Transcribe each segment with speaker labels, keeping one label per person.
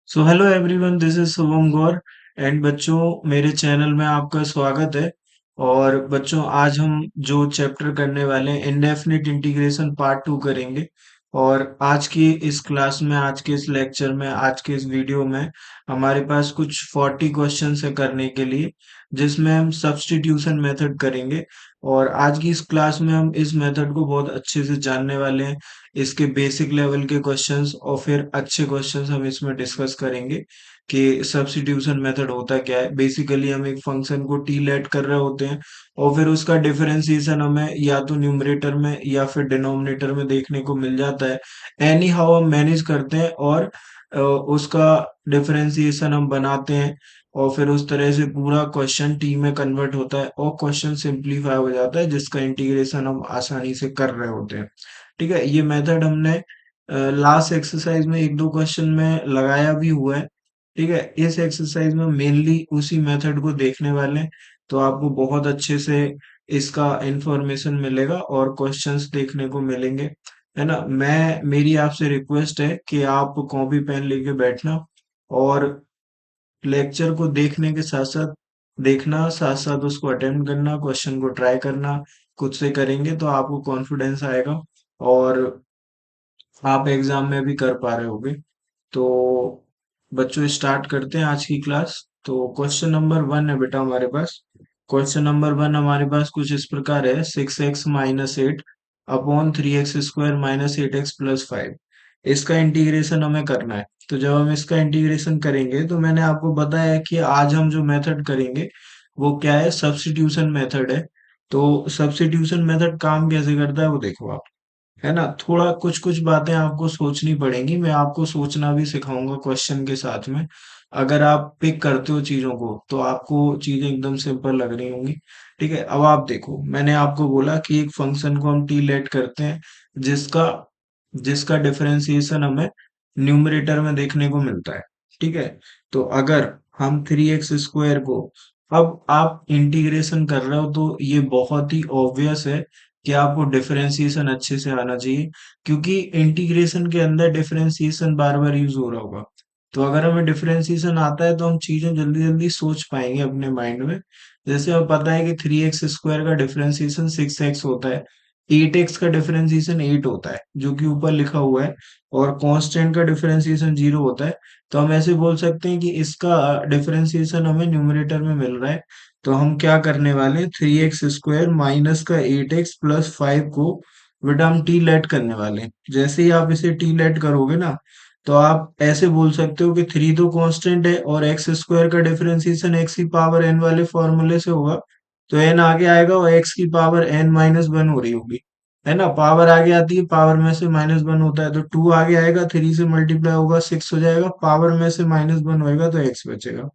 Speaker 1: So hello everyone, this is Shubham Gaur. And बच्चों, मेरे channel में आपका स्वागत है। और बच्चों, आज हम जो चैप्टर करने वाले हैं इंडेफिनिट इंटीग्रेशन पार्ट 2 करेंगे। और आज की इस क्लास में, आज के इस लेक्चर में, आज के इस वीडियो में हमारे पास कुछ 40 क्वेश्चंस है करने के लिए, जिसमें हम सब्स्टिट्यूशन मेथड करेंगे। और आज की इस क्लास में हम इस मेथड को बहुत अच्छे से जानने वाले हैं। इसके बेसिक लेवल के क्वेश्चंस और फिर अच्छे क्वेश्चंस हम इसमें डिस्कस करेंगे कि सब्स्टिट्यूशन मेथड होता क्या है। बेसिकली हम एक फंक्शन को टी लेट कर रहे होते हैं और फिर उसका डिफरेंशिएशन हमें या तो न्यूमरेटर में या फिर डिनोमिनेटर में देखने को मिल जाता है। एनी हाउ हम मैनेज करते हैं और उसका डिफरेंशिएशन हम बनाते हैं। और फिर उस तरह से पूरा क्वेश्चन टी में कन्वर्ट होता है और क्वेश्चन सिंप्लीफाई हो जाता है, जिसका इंटीग्रेशन हम आसानी से कर रहे होते हैं। ठीक है, ये मेथड हमने लास्ट एक्सरसाइज में एक दो क्वेश्चन में लगाया भी हुआ है। ठीक है, इस एक्सरसाइज में मेनली उसी मेथड को देखने वाले हैं। तो आपको बहुत अच्छे से इसका इंफॉर्मेशन मिलेगा और क्वेश्चंस देखने को मिलेंगे। है ना, मेरी आपसे रिक्वेस्ट है कि आप कॉपी पेन लेके बैठना और लेक्चर को देखने के साथ साथ देखना, साथ साथ उसको अटेम्प्ट करना, क्वेश्चन को ट्राई करना। खुद से करेंगे तो आपको कॉन्फिडेंस आएगा और आप एग्जाम में भी कर पा रहे होगे। तो बच्चों, स्टार्ट करते हैं आज की क्लास। तो क्वेश्चन नंबर 1 है बेटा हमारे पास। क्वेश्चन नंबर 1 हमारे पास कुछ इस प्रकार है: 6x-8 अपॉन 3x² -8x+5। इसका इंटीग्रेशन हमें करना है। तो जब हम इसका इंटीग्रेशन करेंगे तो मैंने आपको बताया कि आज हम जो मेथड करेंगे वो क्या है, सब्स्टिट्यूशन मेथड है। तो सब्स्टिट्यूशन मेथड काम कैसे करता है वो देखो आप। है ना, थोड़ा कुछ कुछ बातें आपको सोचनी पड़ेंगी, मैं आपको सोचना भी सिखाऊंगा क्वेश्चन के साथ में। अगर आप पिक करते हो चीजों को तो आपको चीजें एकदम सिंपल लग रही होंगी। ठीक है, अब आप देखो, मैंने आपको बोला कि एक फंक्शन को हम टी लेट करते हैं जिसका जिसका डिफरेंशिएशन हमें न्यूमरेटर में देखने को मिलता है। ठीक है, तो अगर हम 3x² को, अब आप इंटीग्रेशन कर रहे हो तो ये बहुत ही ऑब्वियस है कि आपको डिफरेंशिएशन अच्छे से आना चाहिए, क्योंकि इंटीग्रेशन के अंदर डिफरेंशिएशन बार बार यूज हो रहा होगा। तो अगर हमें डिफरेंशिएशन आता है तो हम चीजें जल्दी जल्दी सोच पाएंगे अपने माइंड में। जैसे हमें पता है कि 3x² का डिफरेंशिएशन 6x होता है, 8x का डिफरेंशिएशन 8 होता है जो कि ऊपर लिखा हुआ है, और कांस्टेंट का डिफरेंशिएशन 0 होता है। तो हम ऐसे बोल सकते हैं कि इसका डिफरेंशिएशन हमें न्यूमरेटर में मिल रहा है। तो हम क्या करने वाले हैं, 3x² माइनस का 8x+5 को बेटा हम टी लेट करने वाले हैं। जैसे ही आप इसे टी लेट करोगे ना, तो आप ऐसे बोल सकते हो कि 3 तो कांस्टेंट है और x² का डिफरेंशिएशन x की पावर n वाले फॉर्मूले से होगा। तो n आगे आएगा और x की पावर n-1 हो रही होगी। है ना, पावर आगे आती है, पावर में से -1 होता है, तो 2 आगे आएगा, 3 से मल्टीप्लाई होगा 6 हो जाएगा, पावर में से -1 होएगा तो x बचेगा।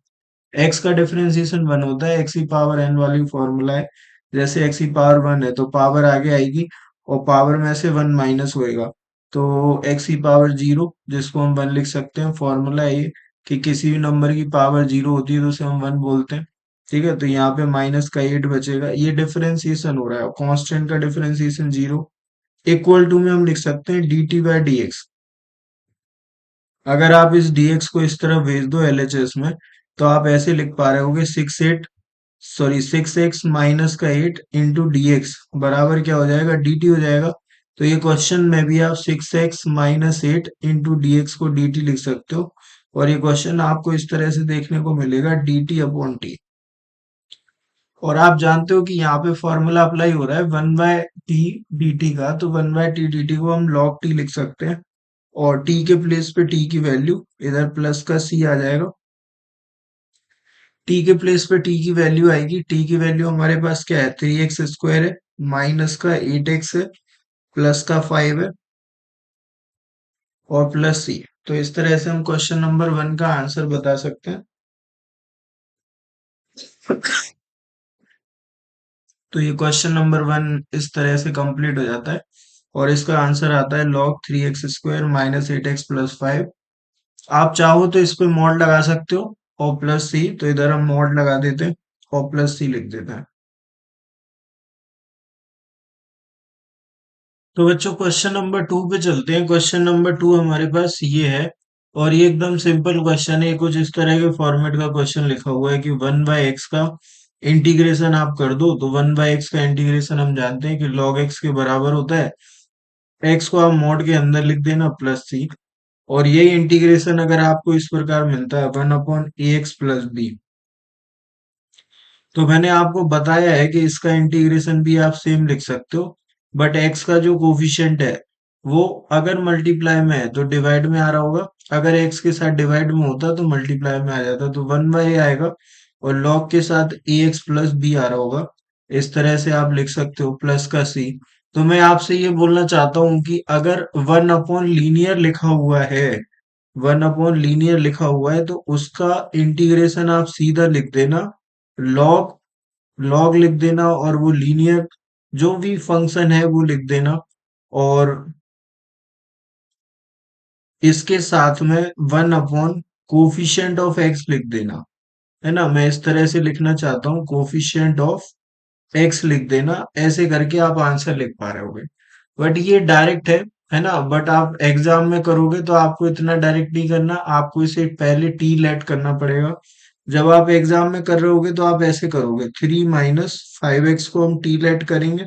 Speaker 1: x का डिफरेंशिएशन 1 होता है, x की पावर n वाली फॉर्मूला है। जैसे x की पावर 1 है तो पावर आगे आएगी और पावर में से 1 माइनस होएगा, तो x की पावर 0, जिसको हम 1 लिख सकते हैं। फॉर्मूला है ये कि किसी भी नंबर की पावर 0 होती है तो उसे हम 1 बोलते हैं। ठीक है, तो यहाँ पे माइनस का 8 बचेगा, ये डिफरेंशिएशन हो रहा है, कांस्टेंट का डिफरेंशिएशन 0। इक्वल टू में हम लिख सकते हैं dt/dx। अगर आप इस dx को इस तरह भेज दो LHS में, तो आप ऐसे लिख पा रहे होगे 6x -8 बराबर क्या हो जाएगा, dt हो जाएगा। तो ये क्वेश्चन में भी आप 6x -8 को dt लिख सकते हो। और ये क्वेश्चन आपको इस तरह से देखने को मिलेगा, dt/t। और आप जानते हो कि यहाँ पे फॉर्मूला अप्लाई हो रहा है 1/t dt का, तो 1/t dt को हम log t लिख सकते हैं। और t के प्लेस पे t की वैल्यू, इधर प्लस का c आ जाएगा। t के प्लेस पे t की वैल्यू आएगी, t की वैल्यू हमारे पास क्या है, 3x² है, माइनस का 8x है, प्लस का 5 है और प्लस c। तो इस तरह से हम क्वेश्चन नंबर 1 का आंसर बता सकते हैं। तो ये क्वेश्चन नंबर 1 इस तरह से कंप्लीट हो जाता है और इसका आंसर आता है log 3x² -8x+5। आप चाहो तो इस पे मॉड लगा सकते हो और प्लस सी, तो इधर हम मॉड लगा देते हैं और प्लस सी लिख देते हैं। तो बच्चों, क्वेश्चन नंबर 2 पे चलते हैं। क्वेश्चन नंबर 2 हमारे पास ये है और ये एकदम सिंपल क्वेश्चन है, कुछ इस तरह के फॉर्मेट का क्वेश्चन लिखा हुआ है कि 1/x का इंटीग्रेशन आप कर दो, तो 1/x का इंटीग्रेशन हम जानते हैं कि log x के बराबर होता है, x को आप मॉड के अंदर लिख देना प्लस सी। और यही इंटीग्रेशन अगर आपको इस प्रकार मिलता है 1/ax+b, तो मैंने आपको बताया है कि इसका इंटीग्रेशन भी आप सेम लिख सकते हो, बट x का जो कोफिशिएंट है वो अगर मल्टीप्लाई में है तो डिवाइड में आ रहा होगा, अगर x के साथ डिवाइड में होता तो मल्टीप्लाई में आ जाता, तो 1/a आएगा, और log के साथ ax+b आ रहा होगा। इस तरह से आप लिख सकते हो प्लस का c। तो मैं आपसे ये बोलना चाहता हूँ कि अगर 1/लीनियर लिखा हुआ है, 1/लीनियर लिखा हुआ है, तो उसका इंटीग्रेशन आप सीधा लिख देना log, लिख देना, और वो लीनियर जो भी फंक्शन है वो लिख देना, और इसके साथ में 1/कोफिशिएंट ऑफ एक्स लिख देना, है ना। मैं इस तरह से लिखना चाहता हूँ, कोफिशिएंट ऑफ एक्स लिख देना, ऐसे करके आप आंसर लिख पा रहे होगे। बट ये डायरेक्ट है ना, बट आप एग्जाम में करोगे तो आपको इतना डायरेक्ट नहीं करना, आपको इसे पहले टी लेट करना पड़ेगा। जब आप एग्जाम में कर रहे होगे तो आप ऐसे करोगे, 3 - 5x को हम टी लेट करेंगे,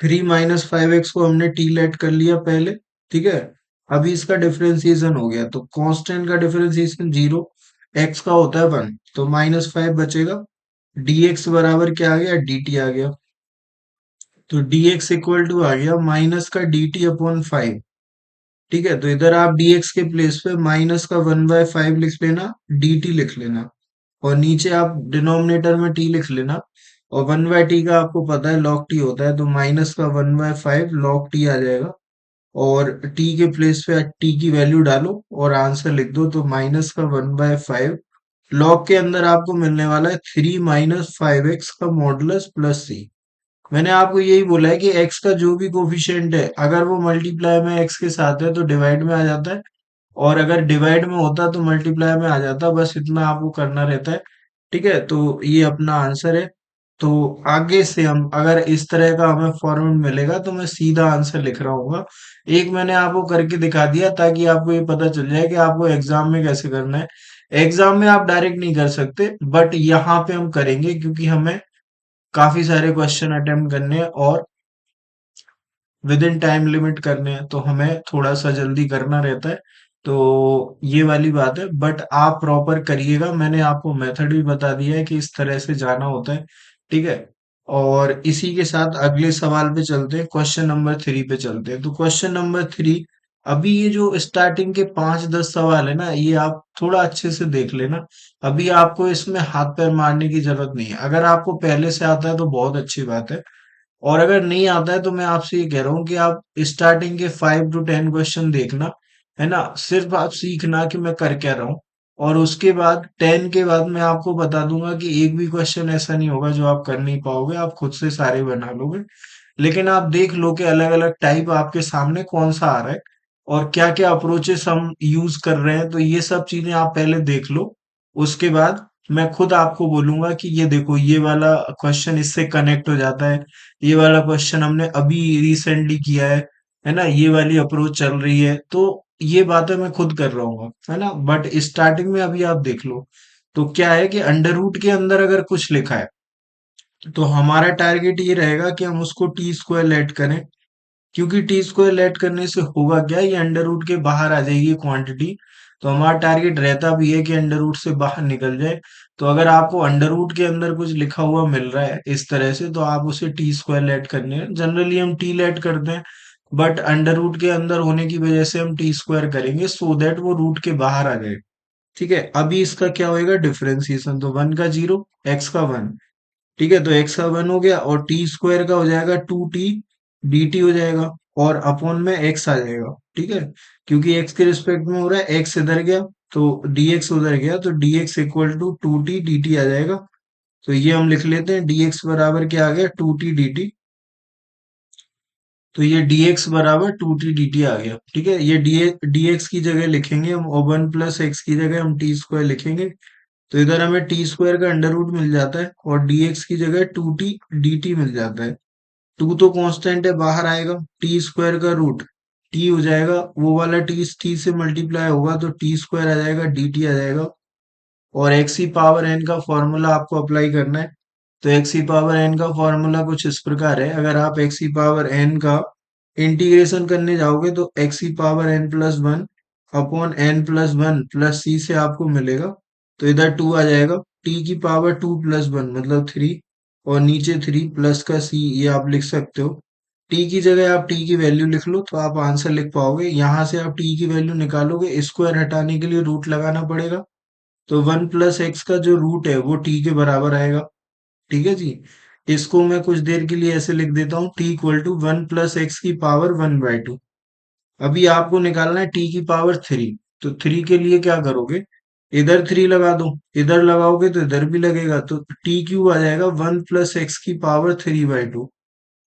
Speaker 1: 3 - 5x को हमने टी लेट कर लिया पहले, ठीक है। अभी इसका डिफरेंशिएशन हो गया, तो कांस्टेंट का डिफरेंशिएशन 0, एक्स का होता है 1, तो -5 बचेगा, dx बराबर क्या आ गया, dt आ गया। तो dx इक्वल टू आ गया माइनस का dt/5, ठीक है। तो इधर आप dx के प्लेस पे माइनस का 1/5 लिख लेना, dt लिख लेना, और नीचे आप डिनोमिनेटर में t लिख लेना, और 1/t का आपको पता है log t होता है, तो माइनस का 1/5 log t आ जाएगा, और t के प्लेस पे t की वैल्यू डालो और आंसर लिख दो, तो माइनस का 1/5 log के अंदर आपको मिलने वाला है 3 - 5x का मॉडुलस प्लस सी। मैंने आपको यही बोला है कि x का जो भी कोफिशिएंट है, अगर वो मल्टीप्लाई में x के साथ है तो डिवाइड में आ जाता है, और अगर डिवाइड में होता तो मल्टीप्लाई में आ जाता, बस इतना आपको करना रहता है, ठीक है। तो ये अपना आंसर है। तो आगे से हम अगर इस तरह का हमें फॉर्मेट मिलेगा तो मैं सीधा आंसर लिख रहा हूँ। एक मैंने आपको करके दिखा दिया ताकि आपको ये पता चल जाए कि आपको एग्जाम में कैसे करना है। एग्जाम में आप डायरेक्ट नहीं कर सकते, बट यहाँ पे हम करेंगे क्योंकि हमें काफी सारे क्वेश्चन अटेम्प्ट करने हैं और विद इन टाइम लिमिट करने हैं, तो हमें थोड़ा सा जल्दी करना रहता है। तो ये वाली बात है, बट आप प्रॉपर करिएगा, मैंने आपको मेथड भी बता दिया है कि इस तरह से जाना होता है, ठीक है। और इसी के साथ अगले सवाल पे चलते हैं, क्वेश्चन नंबर 3 पे चलते हैं। तो क्वेश्चन नंबर 3, अभी ये जो स्टार्टिंग के 5-10 सवाल है ना, ये आप थोड़ा अच्छे से देख लेना। अभी आपको इसमें हाथ पैर मारने की जरूरत नहीं है, अगर आपको पहले से आता है तो बहुत अच्छी बात है, और अगर नहीं आता है तो मैं आपसे ये कह रहा हूँ कि आप स्टार्टिंग के 5 to 10 क्वेश्चन देखना, है ना। सिर्फ आप सीखना कि मैं कर क्या रहा हूँ, और उसके बाद 10 के बाद मैं आपको बता दूंगा कि एक भी क्वेश्चन ऐसा नहीं होगा जो आप कर नहीं पाओगे, आप खुद से सारे बना लोगे। लेकिन आप देख लो कि अलग अलग टाइप आपके सामने कौन सा आ रहा है, और क्या क्या अप्रोचेस हम यूज कर रहे हैं, तो ये सब चीजें आप पहले देख लो। उसके बाद मैं खुद आपको बोलूंगा कि ये देखो, ये वाला क्वेश्चन इससे कनेक्ट हो जाता है, ये वाला क्वेश्चन हमने अभी रिसेंटली किया है ना, ये वाली अप्रोच चल रही है, तो ये बातें मैं खुद कर रहा हूँ, है ना। बट स्टार्टिंग में अभी आप देख लो, तो क्या है कि अंडर रूट के अंदर अगर कुछ लिखा है तो हमारा टारगेट ये रहेगा कि हम उसको टी स्क्वायर ऐड करें, क्योंकि टी स्क्वायर ऐड करने से होगा क्या, ये अंडर रूट के बाहर आ जाएगी क्वांटिटी, तो हमारा टारगेट रहता भी है कि अंडर रूट से बाहर निकल जाए। तो अगर आपको अंडर रूट के अंदर कुछ लिखा हुआ मिल रहा है इस तरह से, तो आप उसे टी स्क्वायर ऐड करने हैं, जनरली हम टी ऐड करते हैं, बट अंडर रूट के अंदर होने की वजह से हम टी स्क्वायर करेंगे सो दैट वो रूट के बाहर आ जाए, ठीक है। अभी इसका क्या होएगा डिफरेंशिएशन, तो 1 का 0, एक्स का 1, ठीक है। तो एक्स का 1 हो गया, और टी स्क्वायर का हो जाएगा 2t, dt हो जाएगा, और अपॉन में एक्स आ जाएगा, ठीक है। क्योंकि एक्स के रिस्पेक्ट में हो रहा है, एक्स इधर गया तो dx उधर गया, तो dx equal to 2t dt आ जाएगा। तो ये हम लिख लेते हैं, dx बराबर क्या आ गया, 2t dt। तो ये dx बराबर 2t dt आ गया, ठीक है। ये dx की जगह लिखेंगे हम, और 1 + x की जगह हम टी स्क्वायर लिखेंगे, तो इधर हमें टी स्क्वायर का अंडर रूट मिल जाता है, और dx की जगह 2t dt मिल जाता है। 2 तो कांस्टेंट है, बाहर आएगा, टी स्क्वायर का रूट टी हो जाएगा, वो वाला टी से मल्टीप्लाई होगा तो टी स्क्वायर आ जाएगा, डी टी आ जाएगा। और एक्स ई पावर एन का फॉर्मूला आपको अप्लाई करना है। तो एक्स ई पावर एन का फॉर्मूला कुछ इस प्रकार है, अगर आप एक्स ई पावर एन का इंटीग्रेशन करने जाओगे तो x e power n plus one upon n plus one plus c से आपको मिलेगा। तो इधर टू आ जाएगा, टी की पावर टू प्लस वन मतलब थ्री, और नीचे थ्री प्लस का सी, ये आप लिख सकते हो। टी की जगह आप टी की वैल्यू लिख लो तो आप आंसर लिख पाओगे। यहाँ से आप टी की वैल्यू निकालोगे, स्क्वायर हटाने के लिए रूट लगाना पड़ेगा। तो वन प्लस एक्स का जो रूट है वो टी के बराबर आएगा। ठीक है जी। इसको मैं कुछ देर के लिए ऐसे लिख देता हूँ, t equal to one plus x की पावर वन बाई टू। अभी आपको निकालना है टी की पावर थ्री। तो थ्री के लिए क्या करोगे, इधर थ्री लगा दो, इधर लगाओगे तो इधर भी लगेगा, तो टी क्यूब आ जाएगा वन प्लस एक्स की पावर थ्री बाई टू।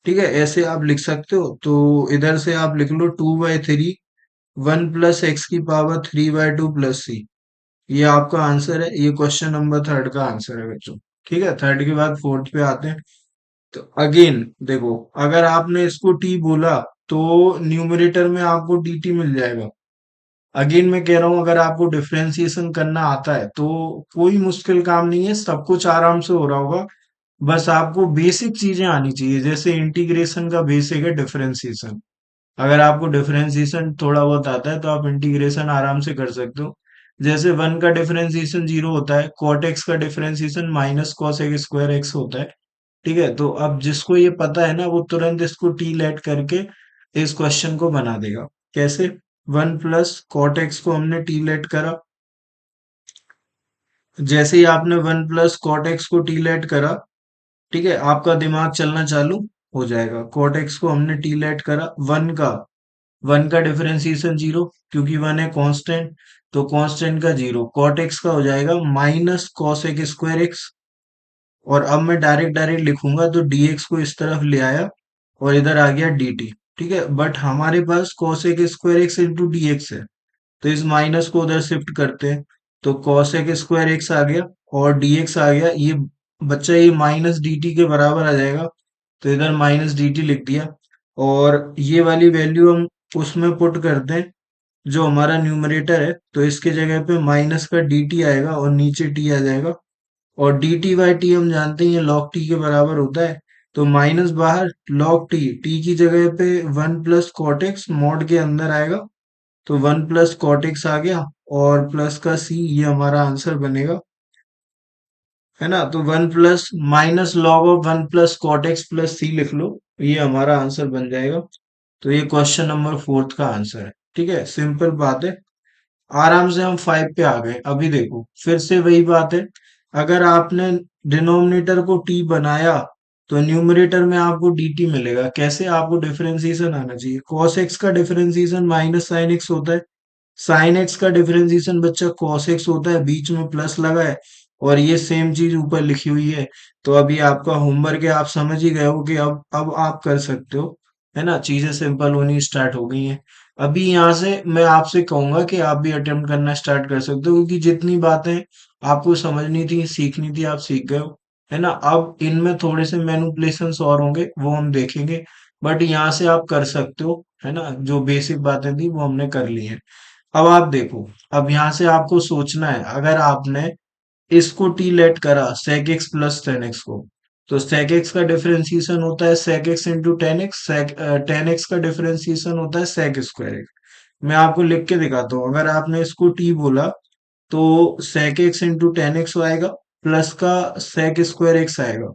Speaker 1: ठीक है, ऐसे आप लिख सकते हो। तो इधर से आप लिख लो two by three one plus x की power three by two plus c. ये आपका आंसर है, ये क्वेश्चन नंबर थर्ड का आंसर है बच्चों। ठीक है, थर्ड के बाद फोर्थ पे आते हैं। तो अगेन देखो, अगर आपने इसको टी बोला तो न्यूमरेटर में आपको डी टी मिल जाएगा। अगेन मैं कह रहा हूं, अगर आपको डिफरेंशिएशन करना आता है तो कोई मुश्किल काम नहीं है, सब कुछ आराम से हो रहा होगा। बस आपको बेसिक चीजें आनी चाहिए, जैसे इंटीग्रेशन का बेसिक है डिफरेंशिएशन। अगर आपको डिफरेंशिएशन थोड़ा बहुत आता है तो आप इंटीग्रेशन आराम से कर सकते हो। जैसे वन का डिफरेंशिएशन जीरो होता है, कॉट एक्स का differentiation minus cos x square x होता है। ठीक है, तो अब जिसको ये पता है ना वो तुरंत इसको टी लेट करके इस क्वेश्चन को बना देगा। कैसे, वन प्लस कॉट एक्स को हमने टी लेट करा, जैसे ही आपने वन प्लस कॉट एक्स को टी लेट करा, ठीक है, आपका दिमाग चलना चालू हो जाएगा। कॉट एक्स को हमने टी लेट करा, वन का डिफरेंशिएशन जीरो, क्योंकि वन है कांस्टेंट, तो कांस्टेंट का जीरो, कॉट एक्स का हो जाएगा minus cos x square x. और अब मैं डायरेक्ट डायरेक्ट लिखूंगा तो dx को इस तरफ ले आया और इधर आ गया dt। ठीक है, बट हमारे पास cos x square x into d x है, तो इस माइनस को उधर शिफ्ट करते हैं। तो cos एक्स स्क्वायर एक्स आ गया और dx आ गया, ये बच्चा ये माइनस dt के बराबर आ जाएगा, तो इधर माइनस dt लिख दिया। और ये वाली वैल्यू हम उसमें पुट करते हैं जो हमारा न्यूमरेटर है, तो इसके जगह पे माइनस का dt आएगा और नीचे t आ जाएगा। और डी टी बाई टी हम जानते हैं ये log टी के बराबर होता है। तो माइनस बाहर, log टी, टी की जगह पे वन प्लस कॉटेक्स मॉड के अंदर आएगा, तो वन प्लस कॉटेक्स आ गया और प्लस का सी, ये हमारा आंसर बनेगा। है ना, तो one plus minus log of one plus cot x plus c लिख लो, ये हमारा आंसर बन जाएगा। तो ये क्वेश्चन नंबर फोर्थ का आंसर है। ठीक है, सिंपल बात है। आराम से हम फाइव पे आ गए। अभी देखो फिर से वही बात है, अगर आपने डिनोमिनेटर को टी बनाया तो न्यूमरेटर में आपको dt मिलेगा। कैसे, आपको डिफरेंशिएशन आना चाहिए। cos x का डिफरेंशिएशन माइनस साइन x होता है, साइन एक्स का डिफरेंशिएशन बच्चा cos x होता है, बीच में प्लस लगा है और ये सेम चीज ऊपर लिखी हुई है। तो अभी आपका होमवर्क है, आप समझ ही गए हो कि अब आप कर सकते हो। है ना, चीजें सिंपल होनी स्टार्ट हो गई हैं। अभी यहाँ से मैं आपसे कहूंगा कि आप भी अटेम्प्ट करना स्टार्ट कर सकते हो, क्योंकि जितनी बातें आपको समझनी थी सीखनी थी आप सीख गए हो। है ना, अब इनमें थोड़े से मैनिपुलेशंस और होंगे वो हम देखेंगे, बट यहाँ से आप कर सकते हो। है ना, जो बेसिक बातें थी वो हमने कर ली हैं। अब आप देखो, अब यहाँ से आपको सोचना है, अगर आपने इसको टी लेट करा sec x plus tan x को, तो sec x का डिफरेंशिएशन होता है sec x into tan x, ten x का डिफरेंशिएशन होता है sec स्क्वायर एक्स। मैं आपको लिख के दिखाता हूँ, अगर आपने इसको टी बोला तो sec x into tan x आएगा प्लस का sec स्क्वायर एक्स आएगा।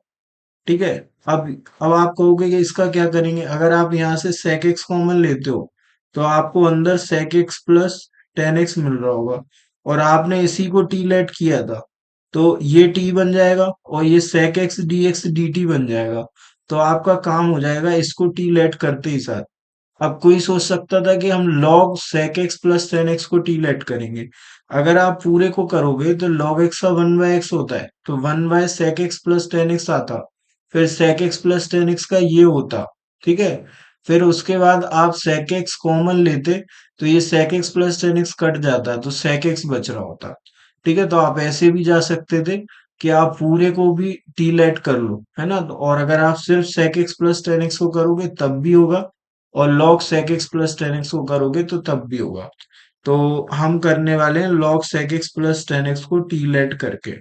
Speaker 1: ठीक है, अब आप कहोगे कि इसका क्या करेंगे, अगर आप यहाँ से sec x कॉमन लेते हो तो आपको अंदर sec x plus tan x मिल रहा होगा, और आपने इसी को टी लेट किया था तो ये टी बन जाएगा और ये sec x dx dt बन जाएगा। तो आपका काम हो जाएगा इसको टी लेट करते ही साथ। अब कोई सोच सकता था कि हम log sec x plus tan x को टी लेट करेंगे। अगर आप पूरे को करोगे तो log x का वन बाय एक्स होता है, तो one bye sec x plus tan x आता, फिर sec x plus tan x का ये होता। ठीक है, फिर उसके बाद आप sec x कॉमन लेते तो ये sec x plus tan x cut जाता, तो sec x बच रहा होता। ठीक है, तो आप ऐसे भी जा सकते थे कि आप पूरे को भी टी लेट कर लो। है ना, और अगर आप सिर्फ sec x plus tan x को करोगे तब भी होगा, और log sec x plus tan x को करोगे तो तब भी होगा। तो हम करने वाले हैं log sec x plus tan x को टी लेट करके,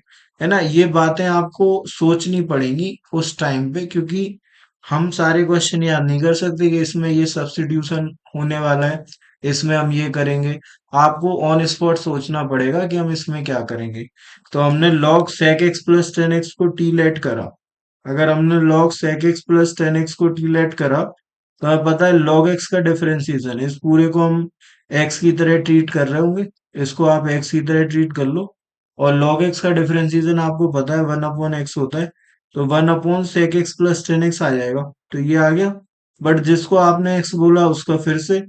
Speaker 1: है ना। ये बातें आपको सोचनी पड़ेंगी उस टाइम पे, क्योंकि हम सारे क्वेश्चन याद नहीं कर सकते कि इसमें ये सब्स्टिट्यूशन होने वाला है, इसमें हम ये करेंगे। आपको ऑन स्पॉट सोचना पड़ेगा कि हम इसमें क्या करेंगे। तो हमने log sec x plus tan x को टी लेट करा। अगर हमने log sec x plus tan x को टी लेट करा, तो हमें पता है log x का डिफरेंशिएशन, इस पूरे को हम x की तरह ट्रीट कर रहे होंगे, इसको आप x की तरह ट्रीट कर लो। और log x का डिफरेंशिएशन आपको पता है 1/x होता है, तो 1/sec x plus tan x आ जाएगा। तो ये आ गया। बट जिसको आपने x बोला उसका फिर से,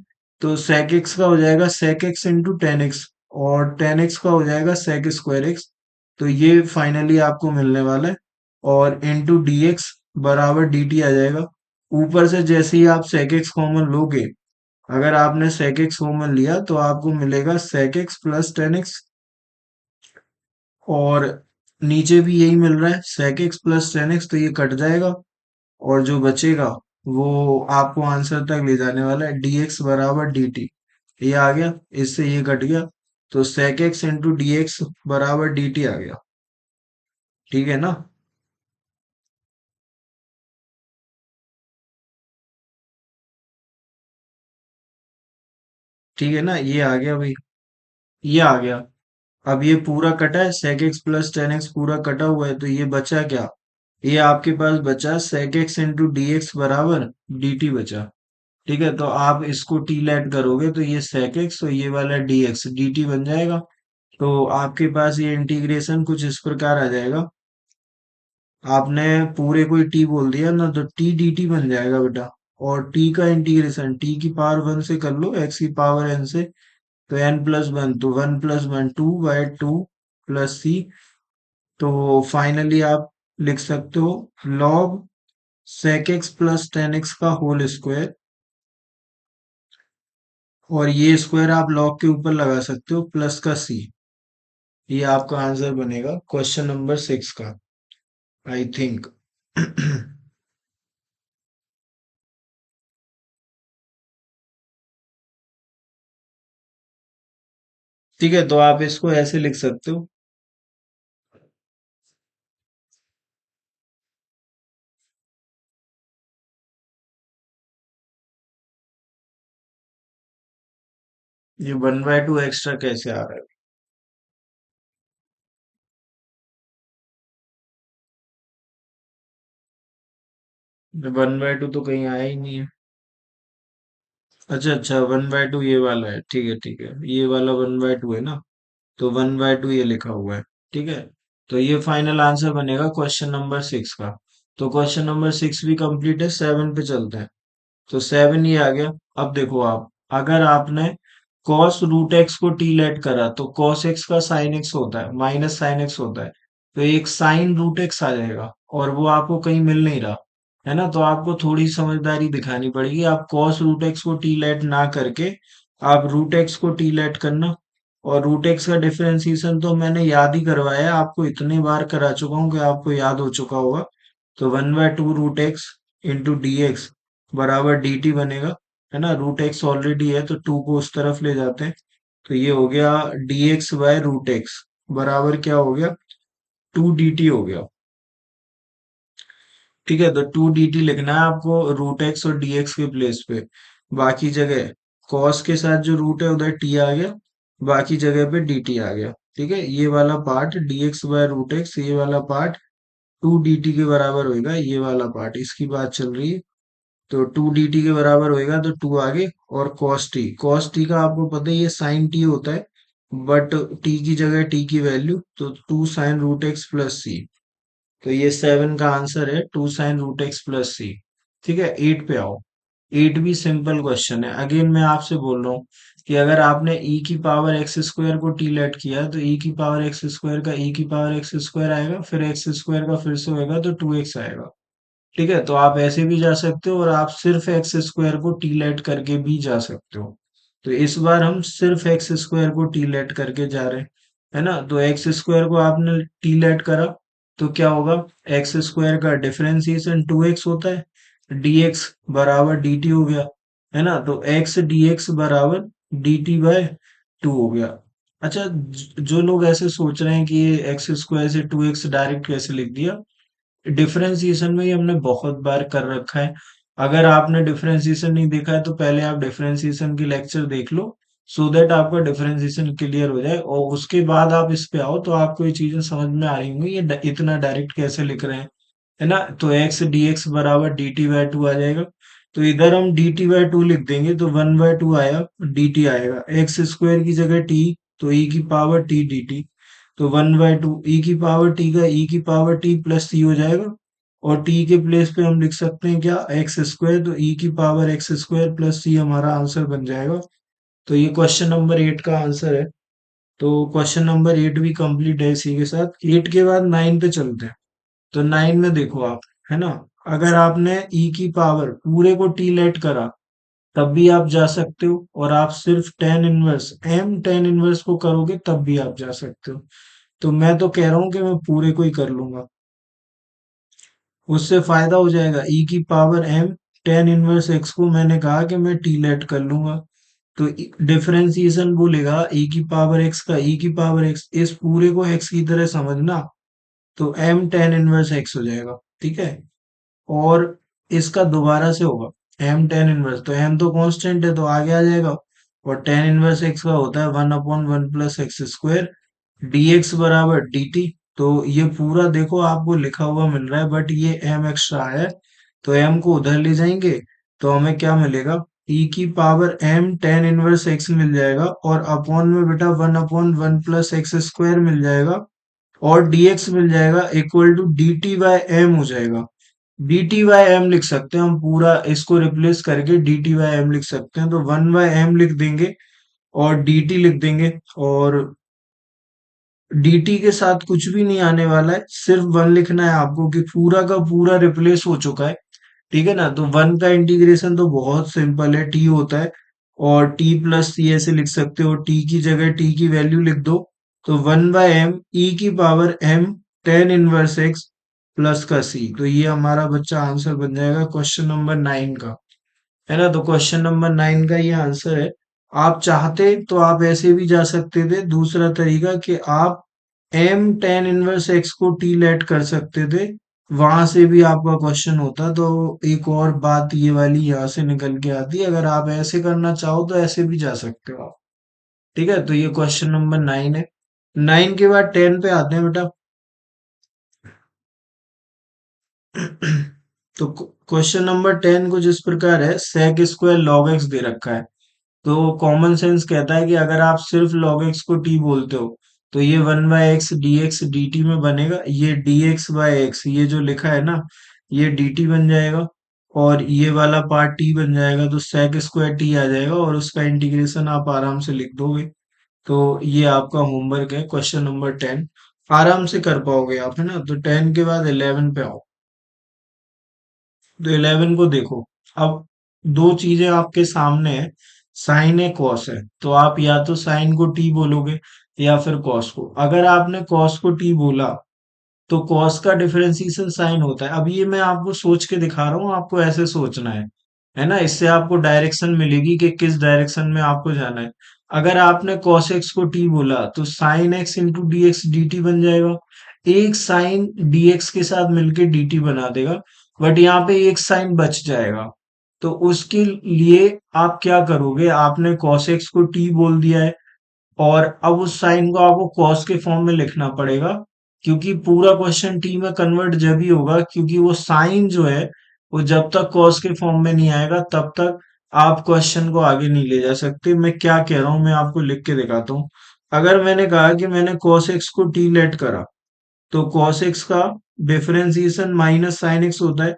Speaker 1: तो sec x का हो जाएगा sec x into tan x, और टेन एक्स का हो जाएगा sec स्क्वायर एक्स। तो ये फाइनली आपको मिलने वाला है, और इंटू डी एक्स बराबर डी टी आ जाएगा। ऊपर से जैसे ही आप sec x कॉमन लोगे, अगर आपने sec x कॉमन लिया तो आपको मिलेगा sec x plus tan x, और नीचे भी यही मिल रहा है sec x plus tan x, तो ये कट जाएगा, और जो बचेगा वो आपको आंसर तक ले जाने वाला है, dx बराबर dt। ये आ गया, इससे ये कट गया, तो sec x into d x बराबर dt आ गया। ठीक है ना। ठीक है ना, ये आ गया भाई, ये आ गया। अब ये पूरा कटा है, sec x plus tan x पूरा कटा हुआ है, तो ये बचा क्या, ये आपके पास बचा sec x into d x बराबर dt बचा। ठीक है, तो आप इसको टी लेट करोगे तो ये sec x, तो ये वाला dx dt बन जाएगा। तो आपके पास ये इंटीग्रेशन कुछ इस प्रकार आ जाएगा। आपने पूरे कोई टी बोल दिया ना, तो टी डी टी बन जाएगा बेटा। और टी का इंटीग्रेशन टी की पावर वन से कर लो, एक्स की पावर एन से, तो एन प्लस वन, तो one plus one two by two plus c. तो फाइनली आप लिख सकते हो log sec x plus tan x का होल स्क्वायर, और ये स्क्वायर आप लॉग के ऊपर लगा सकते हो प्लस का सी। ये आपका आंसर बनेगा क्वेश्चन नंबर सिक्स का, आई थिंक। ठीक है, तो आप इसको ऐसे लिख सकते हो। ये वन बाय टू एक्स्ट्रा कैसे आ रहा है, वन बाय टू तो कहीं आया ही नहीं है। अच्छा अच्छा, वन बाय टू ये वाला है, ठीक है ठीक है, ये वाला वन बाय टू है ना, तो वन बाय टू ये लिखा हुआ है। ठीक है, तो ये फाइनल आंसर बनेगा क्वेश्चन नंबर सिक्स का। तो क्वेश्चन नंबर सिक्स भी कंप्लीट है, सेवन पे चलते हैं। तो सेवन ये आ गया। अब देखो आप, अगर आपने cos रूट एक्स को टी लेट करा, तो cos एक्स का साइन एक्स होता है, माइनस साइन एक्स होता है, तो एक साइन रूट एक्स आ जाएगा, और वो आपको कहीं मिल नहीं रहा, है ना। तो आपको थोड़ी समझदारी दिखानी पड़ेगी, आप cos रूट एक्स को टी लेट ना करके आप रूट एक्स को टी लेट करना। और रूट एक्स का डिफरेंशिएशन तो मैंने याद ही करवाया है आपको, इतने बार करा चुका हूँ कि आपको याद हो चुका होगा। तो one by two root x into d x बराबर डी टी बनेगा, है ना। रूट एक्स ऑलरेडी है, तो टू को उस तरफ ले जाते हैं, तो ये हो गया d x by root x बराबर क्या हो गया, टू डी टी हो गया। ठीक है, तो टू डी टी लिखना है आपको रूट एक्स और डी एक्स के प्लेस पे। बाकी जगह कॉस के साथ जो रूट है उधर टी आ गया, बाकी जगह पे डी टी आ गया। ठीक है, ये वाला part d x by root x, ये वाला पार्ट टू डी टी के बराबर होएगा, ये वाला पार्ट इसकी बात चल रही है। तो टू डी टी के बराबर होएगा, तो टू आगे, और कॉस टी का आपको पता ही है साइन टी होता है, बट टी की जगह टी की वैल्यू, तो two sine root x plus c. तो ये सेवन का आंसर है two sine root x plus c. ठीक है, एट पे आओ। एट भी सिंपल क्वेश्चन है, अगेन मैं आपसे बोल रहा हूँ कि अगर आपने e की पावर एक्स स्क्वायर को टी लेट किया, तो e की पावर एक्स स्क्वायर का e की पावर एक्स स्क्वायर आएगा, फिर एक्स स्क्वायर का फिर से होएगा, तो टू एक्स आएगा। ठीक है, तो आप ऐसे भी जा सकते हो, और आप सिर्फ एक्स स्क्वायर को टी लेट करके भी जा सकते हो। तो इस बार हम सिर्फ एक्स स्क्वायर को टी लेट करके जा रहे हैं, है ना। तो एक्स स्क्वायर को आपने टी लेट करा, तो क्या होगा, एक्स स्क्वायर का डिफरेंशिएशन टू एक्स होता है, डी एक्स बराबर डी टी हो गया। है ना। तो एक्स डी एक्स बराबर डी टी बाय टू हो गया। अच्छा, जो लोग ऐसे सोच रहे हैं कि ये एक्स स्क्वायर से टू एक्स डायरेक्ट कैसे लिख दिया, डिफरेंशिएशन में ये हमने बहुत बार कर रखा है। अगर आपने डिफरेंशिएशन नहीं देखा है तो पहले आप डिफरेंशिएशन की लेक्चर देख लो, सो दैट आपका डिफरेंशिएशन क्लियर हो जाए, और उसके बाद आप इस पे आओ तो आपको ये चीजें समझ में आ रही होंगी ये इतना डायरेक्ट कैसे लिख रहे हैं। है ना। तो एक्स डी एक्स बराबर डी टी बाय टू आ जाएगा। तो इधर हम डी टी बाय टू लिख देंगे तो वन बाय टू आया, डी टी आएगा, एक्स स्क्वायर की जगह टी, तो ई की पावर टी डी टी। तो वन बाय टू ई की पावर टी का ई की पावर टी प्लस सी हो जाएगा, और टी के प्लेस पे हम लिख सकते हैं क्या, एक्स स्क्वायर, तो ई की पावर एक्स स्क्वायर प्लस सी हमारा आंसर बन जाएगा। तो ये क्वेश्चन नंबर 8 का आंसर है। तो क्वेश्चन नंबर 8 भी कंप्लीट है इसी के साथ। 8 के बाद 9 पे चलते हैं। तो 9 में देखो आप, है ना, अगर आपने ई की पावर पूरे को टी लेट करा तब भी आप जा सकते हो, और आप सिर्फ टेन इनवर्स को करोगे तब भी आप जा सकते हो। तो मैं तो कह रहा हूं कि मैं पूरे को ही कर लूंगा, उससे फायदा हो जाएगा। ई की power m tan inverse x को मैंने कहा कि मैं टी लेट कर लूंगा। तो डिफरेंशिएशन बोलेगा ई की पावर एक्स का ई की पावर एक्स, इस पूरे को एक्स की तरह समझना, तो एम टेन इनवर्स एक्स हो जाएगा। ठीक है। और इसका दोबारा से होगा एम टेन इनवर्स, तो एम तो कांस्टेंट है तो आगे आ जाएगा, और टेन इनवर्स एक्स का होता है one upon one plus x square dx बराबर dt। तो ये पूरा देखो आपको लिखा हुआ मिल रहा है, बट ये m एक्स्ट्रा है, तो m को उधर ले जाएंगे तो हमें क्या मिलेगा, e की power m tan inverse x मिल जाएगा, और अपॉन में बेटा one upon one plus x square मिल जाएगा, और dx मिल जाएगा equal to dt by m हो जाएगा। dt बाय एम लिख सकते हैं हम, पूरा इसको रिप्लेस करके dt बाय एम लिख सकते हैं, तो वन बाय एम लिख देंगे और dt लिख देंगे, और dt के साथ कुछ भी नहीं आने वाला है, सिर्फ वन लिखना है आपको कि पूरा का पूरा रिप्लेस हो चुका है। ठीक है ना। तो वन का इंटीग्रेशन तो बहुत सिंपल है, टी होता है, और टी प्लस सी ऐसे लिख सकते हो, टी की जगह टी की वैल्यू लिख दो, तो वन बाय एम ई की power m tan inverse x plus का सी। तो ये हमारा बच्चा आंसर बन जाएगा क्वेश्चन नंबर 9 का। है ना। तो क्वेश्चन नंबर 9 का ये आंसर है। आप चाहते तो आप ऐसे भी जा सकते थे, दूसरा तरीका कि आप एम टेन इनवर्स एक्स को टी लेट कर सकते थे, वहां से भी आपका क्वेश्चन होता। तो एक और बात ये वाली यहाँ से निकल के आती है, अगर आप ऐसे करना चाहो तो ऐसे भी जा सकते हो आप। ठीक है। तो ये क्वेश्चन नंबर 9 है। 9 के बाद 10 पे आते हैं बेटा। तो क्वेश्चन नंबर 10 कुछ इस प्रकार है, सेक स्क्वायर लॉग एक्स दे रखा है। तो कॉमन सेंस कहता है कि अगर आप सिर्फ log x को t बोलते हो तो ये one by x d x D T में बनेगा, ये डी एक्स बाय एक्स ये जो लिखा है ना, ये डी टी बन जाएगा, और ये वाला पार्ट t बन जाएगा, तो सेक स्क्वायर टी आ जाएगा, और उसका इंटीग्रेशन आप आराम से लिख दोगे। तो ये आपका होमवर्क है क्वेश्चन नंबर 10, आराम से कर पाओगे आप। है ना। तो 10 के बाद 11 पे आओ। तो 11 को देखो। अब दो चीजें आपके सामने है, साइन है कॉस है, तो आप या तो साइन को टी बोलोगे या फिर कॉस को। अगर आपने कॉस को टी बोला तो कॉस का डिफरेंशिएशन साइन होता है। अब ये मैं आपको सोच के दिखा रहा हूँ, आपको ऐसे सोचना है ना, इससे आपको डायरेक्शन मिलेगी कि किस डायरेक्शन में आपको जाना है। अगर आपने कॉस एक्स को टी बोला तो sine x into d x D T बन जाएगा, एक साइन डीएक्स के साथ मिलके dt बना देगा, बट यहाँ पे एक साइन बच जाएगा। तो उसके लिए आप क्या करोगे, आपने cos x को t बोल दिया है, और अब उस साइन को आपको cos के फॉर्म में लिखना पड़ेगा, क्योंकि पूरा क्वेश्चन t में कन्वर्ट जब ही होगा, क्योंकि वो साइन जो है वो जब तक cos के फॉर्म में नहीं आएगा तब तक आप क्वेश्चन को आगे नहीं ले जा सकते। मैं क्या कह रहा हूं मैं आपको लिख के दिखाता हूँ। अगर मैंने कहा कि मैंने cos x को t लेट करा, तो cos x का डिफरेंशिएशन माइनस साइन एक्स होता है,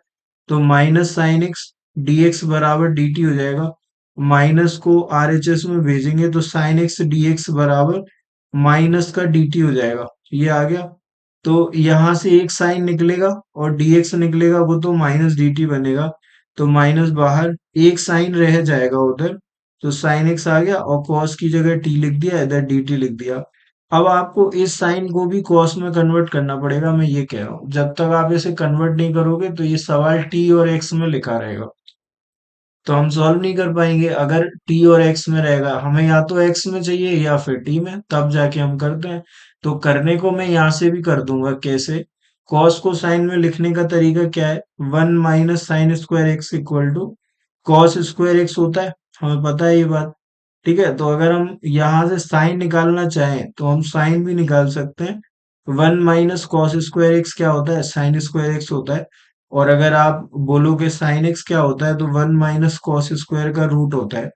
Speaker 1: तो माइनस साइन एक्स dx बराबर dt हो जाएगा। माइनस को आरएचएस में भेजेंगे तो साइन एक्स dx बराबर माइनस का dt हो जाएगा। ये आ गया। तो यहां से एक साइन निकलेगा और dx निकलेगा, वो तो माइनस dt बनेगा, तो माइनस बाहर, एक साइन रह जाएगा उधर, तो साइन एक्स आ गया, और cos की जगह t लिख दिया, इधर dt लिख दिया। अब आपको इस साइन को भी कॉस में कन्वर्ट करना पड़ेगा, मैं ये कह रहा हूँ। जब तक आप इसे कन्वर्ट नहीं करोगे तो ये सवाल टी और एक्स में लिखा रहेगा। तो हम सॉल्व नहीं कर पाएंगे। अगर टी और एक्स में रहेगा, हमें या तो एक्स में चाहिए या फिर टी में, तब जाके हम करते हैं। तो करने को मैं यहाँ से भी कर दूंगा। कैसे? कॉस को साइन में लिखने का तरीका क्या है? 1 - sin² x equal to cos² x होता है। हमें पता है ये बात। ठीक है, तो अगर हम यहाँ से साइन निकालना चाहें तो हम साइन भी निकाल सकते हैं। 1 - cos² एक्स क्या होता है? sin² एक्स होता है। और अगर आप बोलोगे साइन एक्स क्या होता है, तो 1 - cos² का रूट होता है।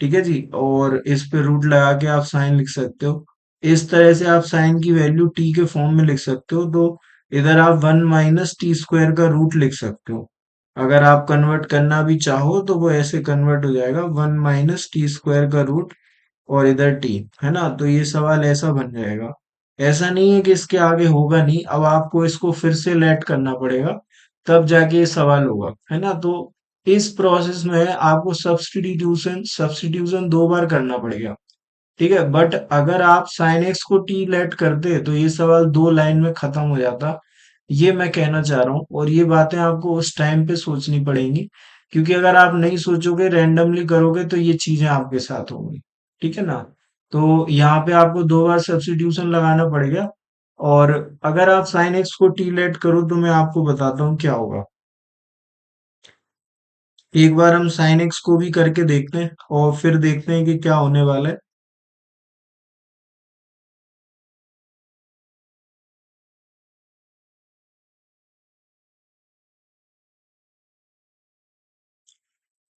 Speaker 1: ठीक है जी। और इस पे रूट लगा के आप साइन लिख सकते हो। इस तरह से आप साइन की वैल्यू टी के फॉर्म में लिख सकते हो। तो इधर आप 1 - t² का रूट लिख सकते हो। अगर आप कन्वर्ट करना भी चाहो तो वो ऐसे कन्वर्ट हो जाएगा, 1 - t² का रूट और इधर टी। है ना? तो ये सवाल ऐसा बन जाएगा। ऐसा नहीं है कि इसके आगे होगा नहीं, अब आपको इसको फिर से लेट करना पड़ेगा, तब जाके ये सवाल होगा। है ना? तो इस प्रोसेस में आपको सब्स्टिट्यूशन सब्स्टिट्यूशन 2 बार करना पड़ेगा। ठीक है, बट अगर आप साइन एक्स को टी लेट करते तो ये सवाल 2 लाइन में खत्म हो जाता। ये मैं कहना चाह रहा हूँ, और ये बातें आपको उस टाइम पे सोचनी पड़ेंगी, क्योंकि अगर आप नहीं सोचोगे, रैंडमली करोगे, तो ये चीजें आपके साथ होंगी। ठीक है ना? तो यहाँ पे आपको 2 बार सब्स्टिट्यूशन लगाना पड़ेगा। और अगर आप साइन एक्स को टी लेट करो तो मैं आपको बताता हूँ क्या होगा। एक बार हम साइन एक्स को भी करके देखते हैं और फिर देखते हैं कि क्या होने वाला है।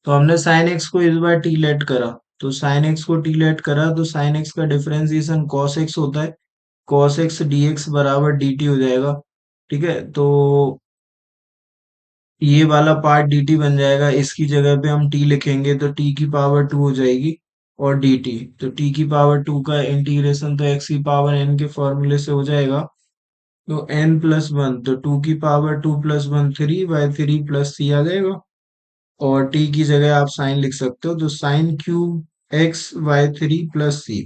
Speaker 1: तो हमने साइन एक्स को इस बार टी लेट करा। तो साइन एक्स को टी लेट करा तो साइन एक्स का डिफरेंशिएशन कॉस एक्स होता है। कॉस एक्स डी एक्स बराबर डी टी हो जाएगा। ठीक है, तो ये वाला पार्ट डी टी बन जाएगा। इसकी जगह पे हम टी लिखेंगे तो टी की पावर 2 हो जाएगी। और डी टी, तो टी की पावर 2 का इंटीग्रेशन तो एक्स की पावर एन के फॉर्मूले से हो जाएगा। तो n+1, तो 2 की पावर 2+1 3/3 + c आ जाएगा। और t की जगह आप साइन लिख सकते हो, तो sin³ x/3 + c।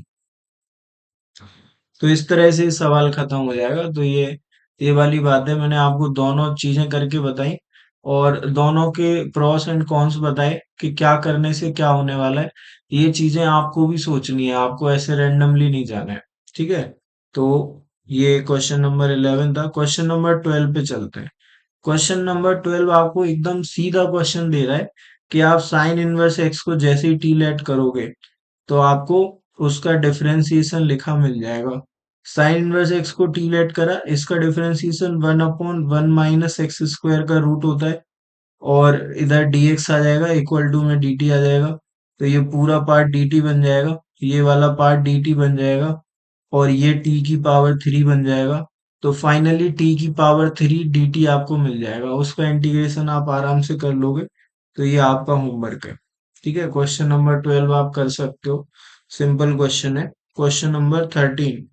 Speaker 1: तो इस तरह से सवाल खत्म हो जाएगा। तो ये वाली बात है, मैंने आपको दोनों चीजें करके बताई और दोनों के प्रोस एंड कॉन्स बताए कि क्या करने से क्या होने वाला है। ये चीजें आपको भी सोचनी है, आपको ऐसे रैंडमली नहीं जाना है। ठीक है, तो ये क्वेश्चन नंबर 11 था। क्वेश्चन नंबर 12 पे चलते हैं। क्वेश्चन नंबर 12 आपको एकदम सीधा क्वेश्चन दे रहा है कि आप साइन इनवर्स एक्स को जैसे ही टी लेट करोगे तो आपको उसका डिफरेंशिएशन लिखा मिल जाएगा। साइन इनवर्स एक्स को टी लेट करा, इसका डिफरेंशिएशन 1/(1 - x² का रूट होता है। और इधर dx आ जाएगा, इक्वल टू में dt आ जाएगा। तो ये पूरा पार्ट dt बन जाएगा, ये वाला पार्ट dt बन जाएगा, और ये t की पावर 3 बन जाएगा। तो फाइनली t की पावर 3 dt आपको मिल जाएगा। उसका इंटीग्रेशन आप आराम से कर लोगे। तो ये आपका होमवर्क है। ठीक है, क्वेश्चन नंबर 12 आप कर सकते हो। सिंपल क्वेश्चन है। Question number 13।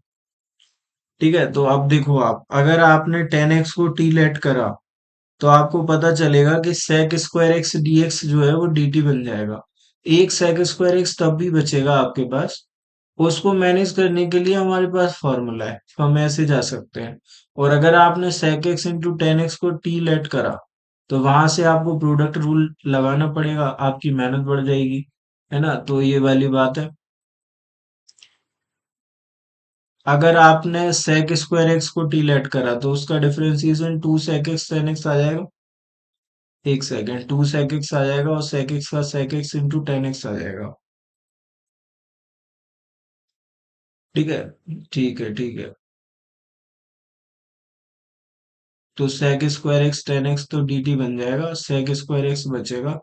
Speaker 1: ठीक है, तो अब देखो, आप अगर आपने 10x को टी लेट करा तो आपको पता चलेगा कि sec² x dx जो है वो dt बन जाएगा। एक sec² x तब भी बचेगा आपके पास। उसको मैनेज करने के लिए हमारे पास फॉर्मूला है, तो हम ऐसे जा सकते हैं। और अगर आपने sec x × 10x को टी लेट करा तो वहां से आपको प्रोडक्ट रूल लगाना पड़ेगा, आपकी मेहनत बढ़ जाएगी। है ना? तो ये वाली बात है। अगर आपने sec² x को टी लेट करा तो उसका differentiation 2 sec x tan x आ जाएगा। एक सेकेंड, 2 sec x आ जाएगा और sec x का sec x × 10x आ जाएगा। ठीक है, ठीक है, ठीक है। तो sec² x tan x तो dt बन जाएगा, sec² x बचेगा।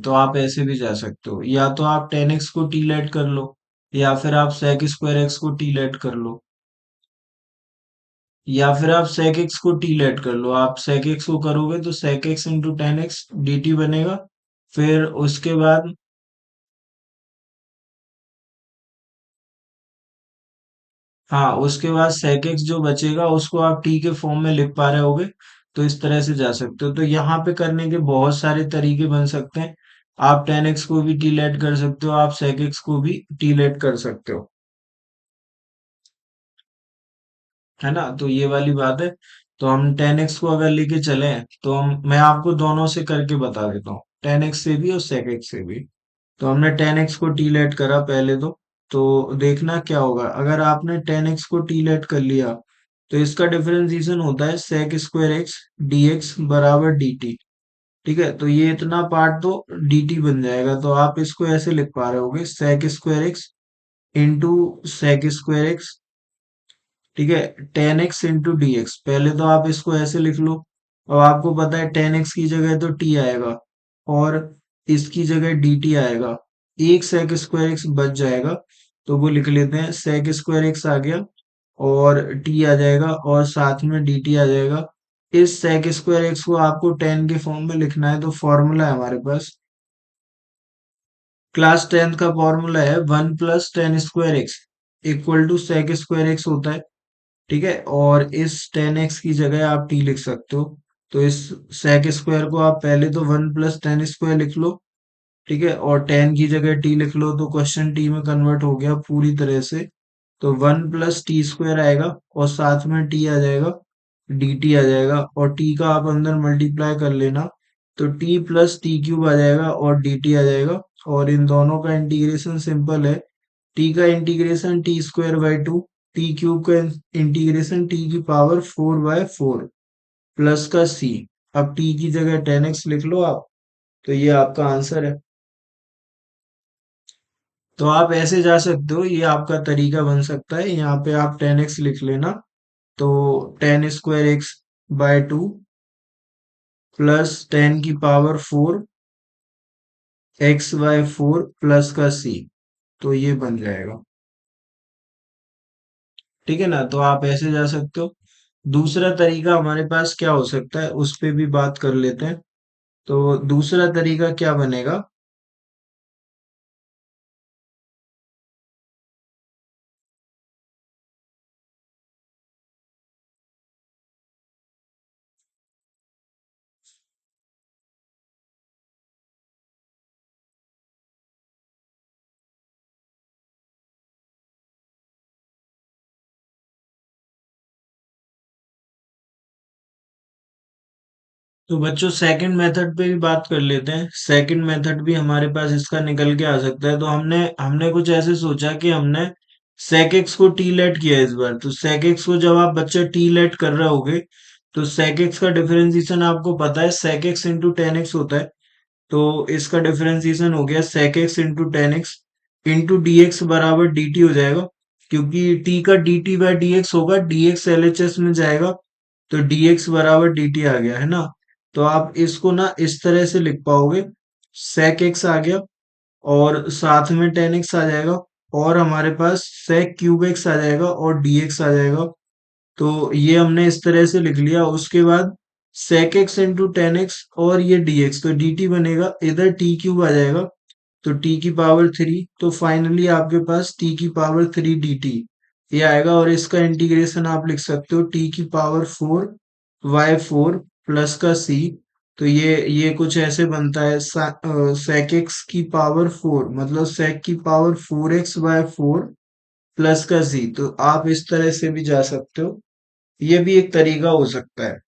Speaker 1: तो आप ऐसे भी जा सकते हो, या तो आप 10x को टी लेट कर लो, या फिर आप sec² x को टी लेट कर लो, या फिर आप sec x को टी लेट कर लो। आप sec x को करोगे तो sec x × 10x dt बनेगा। फिर उसके बाद, हाँ, उसके बाद sec x जो बचेगा उसको आप t के फॉर्म में लिख पा रहे होगे। तो इस तरह से जा सकते हो। तो यहाँ पे करने के बहुत सारे तरीके बन सकते हैं। आप 10x को भी टी लेट कर सकते हो, आप sec x को भी टी लेट कर सकते हो। है ना? तो ये वाली बात है। तो हम 10x को अगर लेके चले तो मैं आपको दोनों से करके बता देता हूँ। टेन एक्स से भी और सेक एक्स से भी। तो हमने टेन एक्स को टी लेट करा पहले तो देखना क्या होगा। अगर आपने टेन एक्स को टी लेट कर लिया तो इसका डिफरेंशिएशन होता है sec square x d x बराबर डी टी। ठीक है, तो ये इतना पार्ट तो डी टी बन जाएगा। तो आप इसको ऐसे लिख पा रहे होगे sec square x into sec square x, ठीक है, tan x into d x. पहले तो आप इसको ऐसे लिख लो। और आपको पता है टेन एक्स की जगह तो टी आएगा और इसकी जगह डी टी आएगा। एक सेक स्क्वायर एक्स बच जाएगा, तो वो लिख लेते हैं सेक स्क्वायर एक्स आ गया और टी आ जाएगा और साथ में डी टी आ जाएगा। इस सेक स्क्वायर एक्स को आपको टेन के फॉर्म में लिखना है, तो फॉर्मूला है हमारे पास क्लास टेंथ का फॉर्मूला है one plus tan square x equal to sec square x होता है। ठीक है, और इस टेन एक्स की जगह आप टी लिख सकते हो। तो इस सेक स्क्वायर को आप पहले तो वन प्लस टेन स्क्वायर लिख लो, ठीक है, और टेन की जगह टी लिख लो, तो क्वेश्चन टी में कन्वर्ट हो गया पूरी तरह से। तो वन प्लस टी स्क्वायर आएगा और साथ में टी आ जाएगा, डी टी आ जाएगा, और टी का आप अंदर मल्टीप्लाई कर लेना। तो टी प्लस टी क्यूब आ जाएगा और डी टी आ जाएगा। और इन दोनों का इंटीग्रेशन सिंपल है, टी का integration T square by two, T cube का इंटीग्रेशन टी की power four by four plus का सी। अब टी की जगह टेन एक्स लिख लो आप, तो ये आपका आंसर है। तो आप ऐसे जा सकते हो, ये आपका तरीका बन सकता है। यहाँ पे आप टेन एक्स लिख लेना, तो ten square x by two plus ten की power four x by four plus का सी, तो ये बन जाएगा। ठीक है ना, तो आप ऐसे जा सकते हो। दूसरा तरीका हमारे पास क्या हो सकता है, उस पे भी बात कर लेते हैं। तो दूसरा तरीका क्या बनेगा। तो बच्चों सेकंड मेथड पे भी बात कर लेते हैं। सेकंड मेथड भी हमारे पास इसका निकल के आ सकता है। तो हमने हमने कुछ ऐसे सोचा कि हमने sec x को टी लेट किया इस बार। तो sec x को जब आप बच्चे टी लेट कर रहे होगे तो sec x का डिफरेंशिएशन आपको पता है sec x into tan x होता है। तो इसका डिफरेंशिएशन हो गया sec x into tan x into d x बराबर डी टी हो जाएगा, क्योंकि t का d t by d x होगा, d x L H S में जाएगा, तो dx बराबर dt आ गया है ना। तो आप इसको ना इस तरह से लिख पाओगे, sec x आ गया और साथ में tan x आ जाएगा, और हमारे पास sec क्यूब x आ जाएगा और dx आ जाएगा। तो ये हमने इस तरह से लिख लिया। उसके बाद sec x into tan x और ये dx, तो dt बनेगा, इधर t क्यूब आ जाएगा, तो t की पावर थ्री। तो फाइनली आपके पास t की पावर थ्री डी टी ये आएगा, और इसका इंटीग्रेशन आप लिख सकते हो t की power four Y four plus का सी। तो ये कुछ ऐसे बनता है सेक एक्स की पावर फोर, मतलब सेक की power four x by four plus का सी। तो आप इस तरह से भी जा सकते हो, ये भी एक तरीका हो सकता है।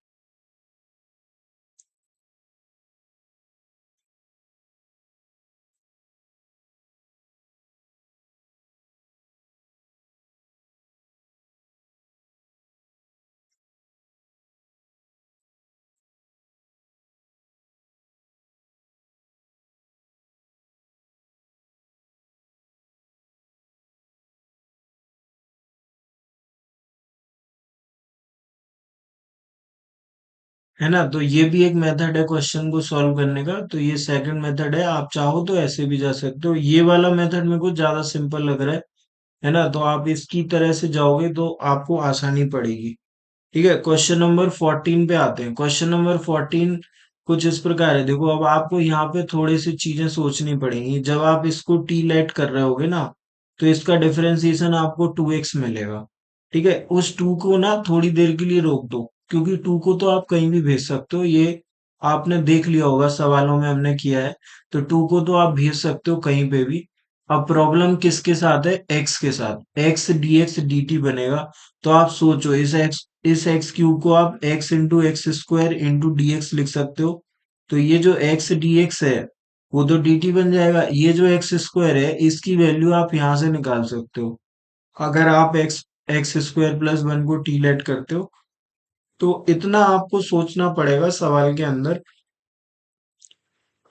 Speaker 1: है ना, तो ये भी एक मेथड है क्वेश्चन को सॉल्व करने का। तो ये सेकंड मेथड है, आप चाहो तो ऐसे भी जा सकते हो। ये वाला मेथड मेरे को ज्यादा सिंपल लग रहा है ना। तो आप इसकी तरह से जाओगे तो आपको आसानी पड़ेगी। ठीक है, क्वेश्चन नंबर 14 पे आते हैं। क्वेश्चन नंबर 14 कुछ इस प्रकार है। देखो, अब आपको यहाँ पे थोड़ी सी चीजें सोचनी पड़ेंगी। जब आप इसको टी लेट कर रहे होगे ना, तो इसका डिफरेंशिएशन आपको टू एक्स मिलेगा। ठीक है, उस टू को ना थोड़ी देर के लिए रोक दो, क्योंकि टू को तो आप कहीं भी भेज सकते हो, ये आपने देख लिया होगा, सवालों में हमने किया है। तो टू को तो आप भेज सकते हो कहीं पे भी। अब प्रॉब्लम किसके साथ है, एक्स के साथ, x d x D t बनेगा। तो आप सोचो, इस एक्स क्यूब को आप x into x square into d x लिख सकते हो। तो ये जो एक्स डी एक्स है वो तो डी टी बन जाएगा। ये जो एक्स स्क्वायर है इसकी वैल्यू आप यहाँ से निकाल सकते हो। अगर आप x x square plus one को टी लेट करते हो तो इतना आपको सोचना पड़ेगा सवाल के अंदर।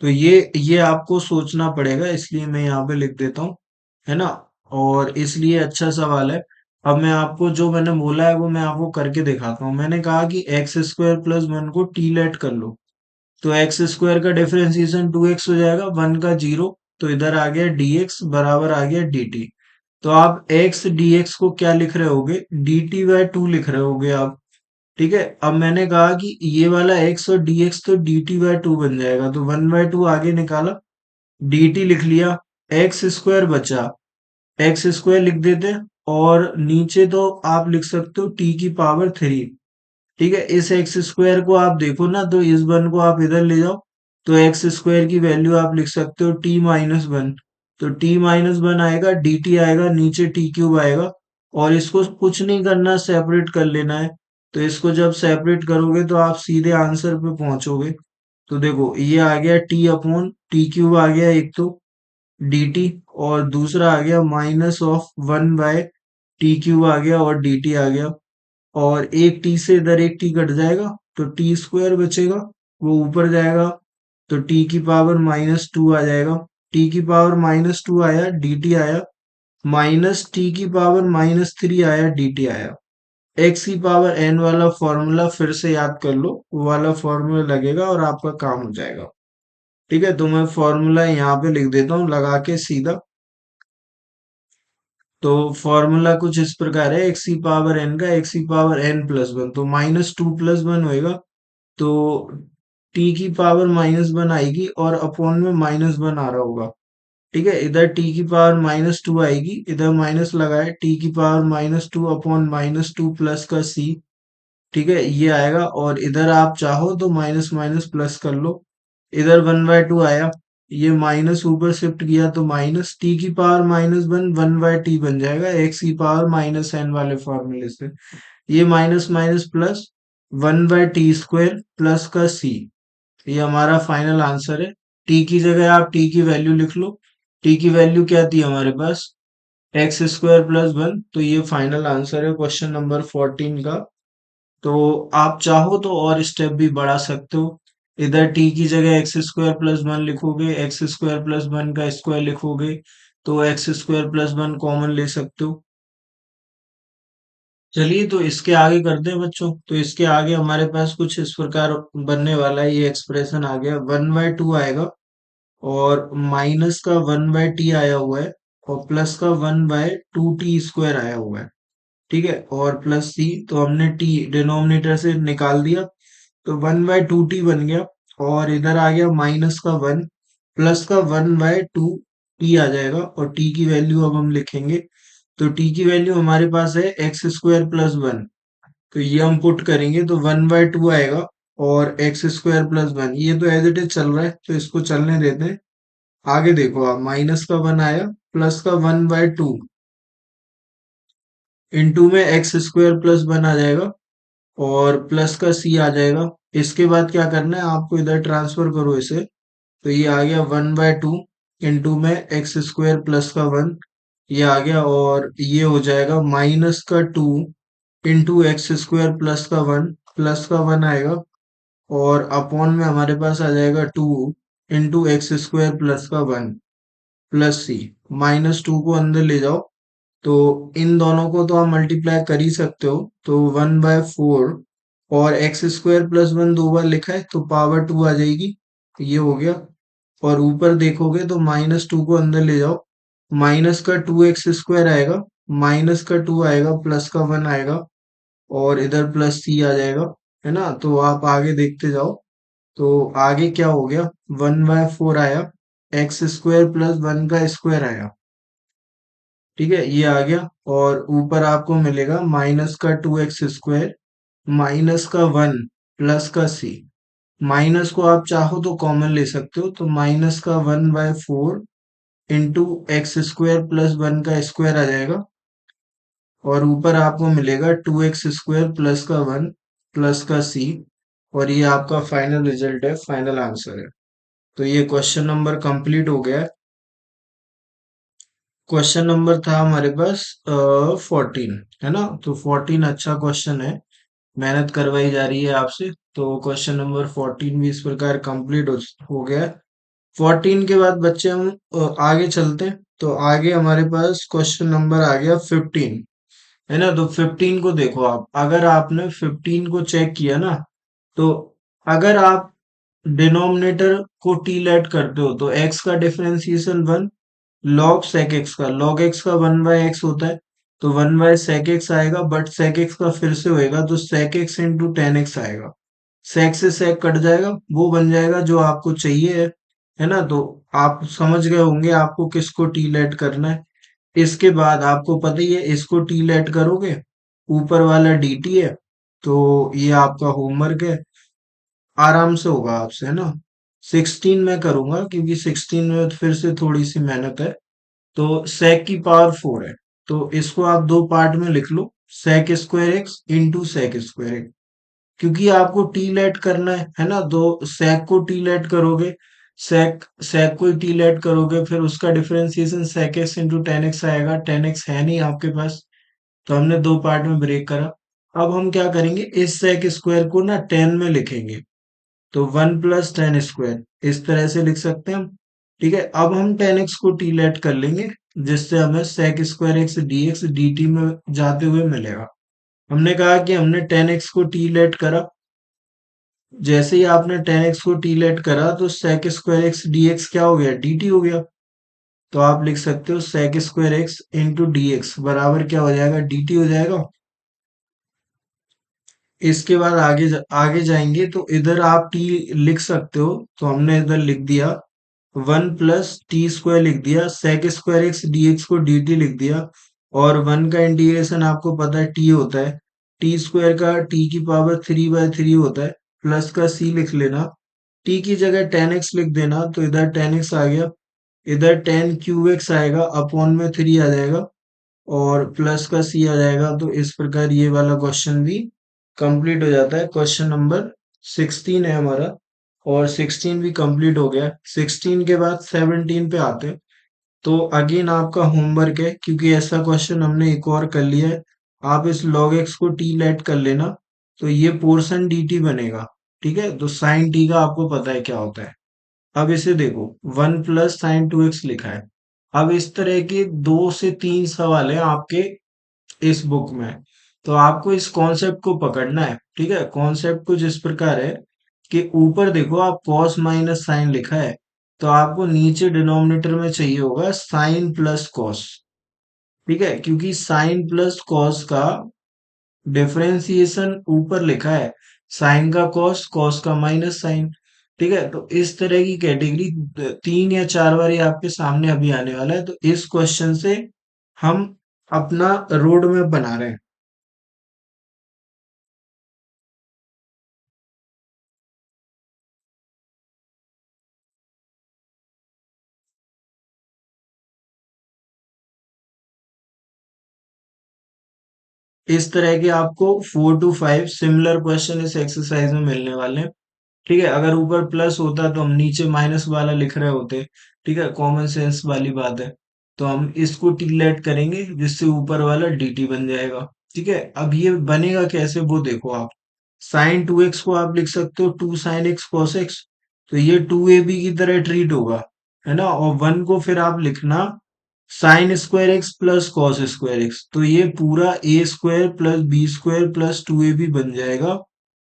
Speaker 1: तो ये आपको सोचना पड़ेगा, इसलिए मैं यहाँ पे लिख देता हूँ, है ना। और इसलिए अच्छा सवाल है। अब मैं आपको जो मैंने बोला है वो मैं आपको करके दिखाता हूँ। मैंने कहा कि एक्स स्क्वायर प्लस वन को टी लेट कर लो, तो एक्स स्क्वायर का डिफरेंशिएशन टू एक्स हो जाएगा, वन का जीरो, तो इधर आ गया डी एक्स बराबर आ गया डी टी। तो आप एक्स डी एक्स को क्या लिख रहे होगे, डी टी बाय टू लिख रहे होगे आप। ठीक है, अब मैंने कहा कि ये वाला x और dx तो dt बाय टू बन जाएगा, तो वन बाय टू आगे निकाला, dt लिख लिया, एक्स स्क्वायर बचा, एक्स स्क्वायर लिख देते हैं, और नीचे तो आप लिख सकते हो t की पावर थ्री। ठीक है, इस एक्स स्क्वायर को आप देखो ना, तो इस वन को आप इधर ले जाओ, तो एक्स स्क्वायर की वैल्यू आप लिख सकते हो टी माइनस वन। तो टी माइनस वन आएगा, डी टी आएगा, नीचे टी क्यूब आएगा, और इसको कुछ नहीं करना, सेपरेट कर लेना है। तो इसको जब सेपरेट करोगे तो आप सीधे आंसर पे पहुंचोगे। तो देखो ये आ गया टी अपॉन टी क्यूब आ गया एक तो डी टी, और दूसरा आ गया minus of one by t cube आ गया और डी टी आ गया, और एक टी से इधर एक टी कट जाएगा, तो टी स्क्वायर बचेगा, वो ऊपर जाएगा, तो टी की पावर माइनस टू आ जाएगा। टी की पावर माइनस टू आया, डी टी आया, माइनस टी की पावर माइनस थ्री आया, डी टी आया। एक्स की पावर एन वाला फॉर्मूला फिर से याद कर लो, वो वाला फॉर्मूला लगेगा और आपका काम हो जाएगा। ठीक है, तो मैं फॉर्मूला यहाँ पे लिख देता हूँ लगा के सीधा। तो फॉर्मूला कुछ इस प्रकार है, एक्स की पावर एन का एक्स की पावर एन प्लस वन, तो माइनस टू प्लस वन होएगा, तो टी की पावर माइनस वन आएगी और अपॉन में माइनस वन आ रहा होगा। ठीक है, इधर टी की पावर माइनस टू आएगी, इधर माइनस लगाए, टी की power minus two upon minus two plus का सी। ठीक है, ये आएगा, और इधर आप चाहो तो माइनस माइनस प्लस कर लो। इधर वन बाय टू आया, ये माइनस ऊपर शिफ्ट किया तो माइनस टी की power minus one, one by T बन जाएगा एक्स की पावर माइनस एन वाले फॉर्मूले से। ये minus minus plus, one by T square plus का सी। ये हमारा फाइनल आंसर है। टी की जगह आप टी की वैल्यू लिख लो। टी की वैल्यू क्या थी हमारे पास, एक्स स्क्वायर प्लस वन, तो ये फाइनल आंसर है क्वेश्चन नंबर 14 का। तो आप चाहो तो और स्टेप भी बढ़ा सकते हो, इधर टी की जगह एक्स स्क्वायर प्लस वन लिखोगे, एक्स स्क्वायर प्लस वन का स्क्वायर लिखोगे, तो x square plus one common ले सकते हो। चलिए, तो इसके आगे करते हैं बच्चों। तो इसके आगे हमारे पास कुछ इस प्रकार बनने वाला है, ये एक्सप्रेशन आ गया, वन बाय टू आएगा, और माइनस का वन बाय टी आया हुआ है, और प्लस का one by to T square आया हुआ है। ठीक है, और प्लस सी, तो हमने टी डिनोमिनेटर से निकाल दिया, तो वन बाय टू टी बन गया, और इधर आ गया माइनस का वन, प्लस का वन बाय टू टी आ जाएगा, और टी की वैल्यू अब हम लिखेंगे। तो टी की वैल्यू हमारे पास है एक्स स्क्वायर प्लस वन, तो ये हम पुट करेंगे, तो वन बाय टू आएगा, और एक्स स्क्वायर प्लस वन, ये तो एज इट इज चल रहा है तो इसको चलने देते हैं। आगे देखो आप, माइनस का वन आया, प्लस का वन बाय टू, इंटू में एक्स स्क्वायर प्लस वन आ जाएगा, और प्लस का सी आ जाएगा। इसके बाद क्या करना है आपको, इधर ट्रांसफर करो इसे, तो ये आ गया वन बाय टू, इंटू में एक्स स्क्वायर प्लस का वन, ये आ गया, और ये हो जाएगा माइनस का two into x square plus का वन, प्लस का वन आएगा, और अपॉन में हमारे पास आ जाएगा two into x square plus का वन प्लस सी। माइनस टू को अंदर ले जाओ, तो इन दोनों को तो आप मल्टीप्लाई कर ही सकते हो, तो वन बाय फोर, और एक्स स्क्वायर प्लस वन दो बार लिखा है तो पावर टू आ जाएगी, ये हो गया। और ऊपर देखोगे तो माइनस टू को अंदर ले जाओ, माइनस का टू एक्स स्क्वायर आएगा, माइनस का टू आएगा, प्लस का वन आएगा, और इधर प्लस सी आ जाएगा, है ना। तो आप आगे देखते जाओ, तो आगे क्या हो गया, वन बाय फोर आया, एक्स स्क्वायर प्लस वन का स्क्वायर आया। ठीक है, ये आ गया, और ऊपर आपको मिलेगा माइनस का टू एक्स स्क्वायर, माइनस का वन, प्लस का सी। माइनस को आप चाहो तो कॉमन ले सकते हो, तो माइनस का one by four into x square plus one का स्क्वायर आ जाएगा, और ऊपर आपको मिलेगा टू एक्स स्क्वायर प्लस का वन प्लस का सी। और ये आपका फाइनल रिजल्ट है, फाइनल आंसर है। तो ये क्वेश्चन नंबर कंप्लीट हो गया। क्वेश्चन नंबर था हमारे पास 14, है ना। तो 14 अच्छा क्वेश्चन है, मेहनत करवाई जा रही है आपसे। तो क्वेश्चन नंबर 14 भी इस प्रकार कंप्लीट हो गया। 14 के बाद बच्चे हम आगे चलते हैं। तो आगे हमारे पास क्वेश्चन नंबर आ गया 15, है ना। तो 15 को देखो आप, अगर आपने 15 को चेक किया ना, तो अगर आप डिनोमिनेटर को टी लेट करते हो तो एक्स का डिफरेंशिएशन 1, लॉग सेक एक्स का, लॉग एक्स का 1/x होता है, तो 1/sec x आएगा। बट सेक एक्स का फिर से होएगा तो sec x into tan x आएगा। सेक से सेक कट जाएगा, वो बन जाएगा जो आपको चाहिए है ना। तो आप समझ गए होंगे आपको किसको टी लेट करना है। इसके बाद आपको पता ही है, इसको टी लेट करोगे, ऊपर वाला dt है। तो ये आपका होमवर्क है, आराम से होगा आपसे, है ना। 16 में करूंगा क्योंकि 16 में फिर से थोड़ी सी मेहनत है। तो sec की पावर 4 है, तो इसको आप दो पार्ट में लिख लो, sec square x into sec square x. क्योंकि आपको टी लेट करना है ना। तो sec को टी लेट करोगे, sec को टी लेट करोगे, फिर उसका differentiation sec x into tan x आएगा। टेन एक्स है नहीं आपके पास, तो हमने दो पार्ट में ब्रेक करा। अब हम क्या करेंगे, इस sec स्क्वायर को ना 10 में लिखेंगे, तो 1 + 10 स्क्वायर इस तरह से लिख सकते हैं हम। ठीक है, अब हम 10x को टी लेट कर लेंगे, जिससे हमें sec square x d x D T में जाते हुए मिलेगा। हमने कहा कि हमने 10x को टी लेट करा, जैसे ही आपने 10x को टी लेट करा तो sec square x d x क्या हो गया, dt हो गया। तो आप लिख सकते हो sec square x into d x बराबर क्या हो जाएगा, dt हो जाएगा। इसके बाद आगे जाएंगे तो इधर आप t लिख सकते हो, तो हमने इधर लिख दिया 1 + t² लिख दिया, sec square x d x को dt लिख दिया। और 1 का इंटीग्रेशन आपको पता है t होता है, टी स्क्वायर का t की पावर 3/3 होता है, प्लस का c लिख लेना। t की जगह 10x लिख देना, तो इधर 10x आ गया, इधर 10³ आएगा, अपॉन में 3 आ जाएगा, और प्लस का c आ जाएगा। तो इस प्रकार ये वाला क्वेश्चन भी कंप्लीट हो जाता है। क्वेश्चन नंबर 16 है हमारा, और 16 भी कंप्लीट हो गया। 16 के बाद 17 पे आते हैं। तो अगेन आपका होमवर्क है, क्योंकि ऐसा क्वेश्चन हमने एक और कर लिया है। आप इस log x को t लेट कर लेना, तो ये पोर्शन dt बनेगा। ठीक है, तो साइन t का आपको पता है क्या होता है। अब इसे देखो, 1 + sin 2x लिखा है। अब इस तरह के 2 से 3 सवाल है आपके इस बुक में। तो आपको इस कॉन्सेप्ट को पकड़ना है। ठीक है, कॉन्सेप्ट कुछ इस प्रकार है कि ऊपर देखो आप cos माइनस साइन लिखा है, तो आपको नीचे डिनोमिनेटर में चाहिए होगा साइन प्लस कॉस। ठीक है, क्योंकि साइन प्लस कॉस का डिफरेंशिएशन ऊपर लिखा है, साइन का कॉस, कॉस का माइनस साइन। ठीक है, तो इस तरह की कैटेगरी 3 या 4 बार ये आपके सामने अभी आने वाला है। तो इस क्वेश्चन से हम अपना रोड मैप बना रहे हैं। इस तरह के आपको 4 to 5 सिमिलर क्वेश्चन इस एक्सरसाइज में मिलने वाले हैं। ठीक है, अगर ऊपर प्लस होता तो हम नीचे माइनस वाला लिख रहे होते। ठीक है, कॉमन सेंस वाली बात है। तो हम इसको टी लेट करेंगे, जिससे ऊपर वाला dt बन जाएगा। ठीक है, अब ये बनेगा कैसे वो देखो आप। साइन 2x को आप लिख सकते हो 2 sin x cos x, तो ये 2ab की तरह ट्रीट होगा, है ना। और 1 को फिर आप लिखना sine square x plus cos square x, तो ये पूरा a² + b² + 2ab बन जाएगा।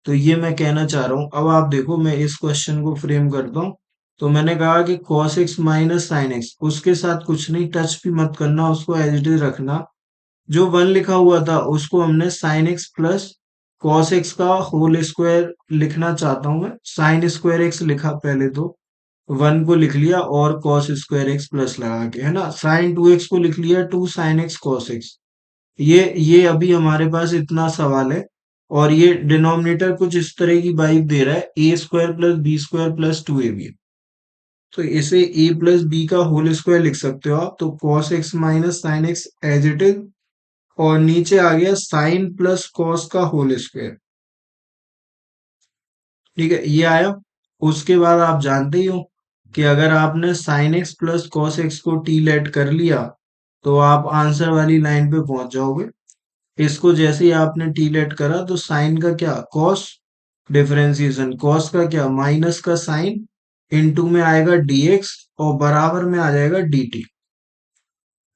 Speaker 1: तो ये मैं कहना चाह रहा हूं। अब आप देखो, मैं इस क्वेश्चन को फ्रेम करता हूँ। तो मैंने कहा कि cos x minus sine x, उसके साथ कुछ नहीं, टच भी मत करना, उसको एज इट इज रखना। जो 1 लिखा हुआ था उसको हमने sine x plus cos x का होल स्क्वायर लिखना चाहता हूँ मैं, साइन स्क्वायर एक्स लिखा पहले, तो 1 को लिख लिया और कॉस स्क्वायर एक्स प्लस लगा के, है ना। साइन 2x को लिख लिया 2 sin x cos x। ये अभी हमारे पास इतना सवाल है। और ये डिनोमिनेटर कुछ इस तरह की वाइब दे रहा है, a² + b² + 2ab। तो इसे a + b का होल स्क्वायर लिख सकते हो आप, तो cos x minus sine x as it is. और नीचे आ गया साइन प्लस कॉस का होल स्क्वायर। ठीक है, ये आया। उसके बाद आप जानते ही हो कि अगर आपने sine x plus cos x को टी लेट कर लिया तो आप आंसर वाली लाइन पे पहुंच जाओगे। इसको जैसे ही आपने टी लेट करा तो साइन का क्या, कॉस, डिफरेंशिएशन कॉस का क्या, माइनस का साइन, इनटू में आएगा डीएक्स और बराबर में आ जाएगा dt।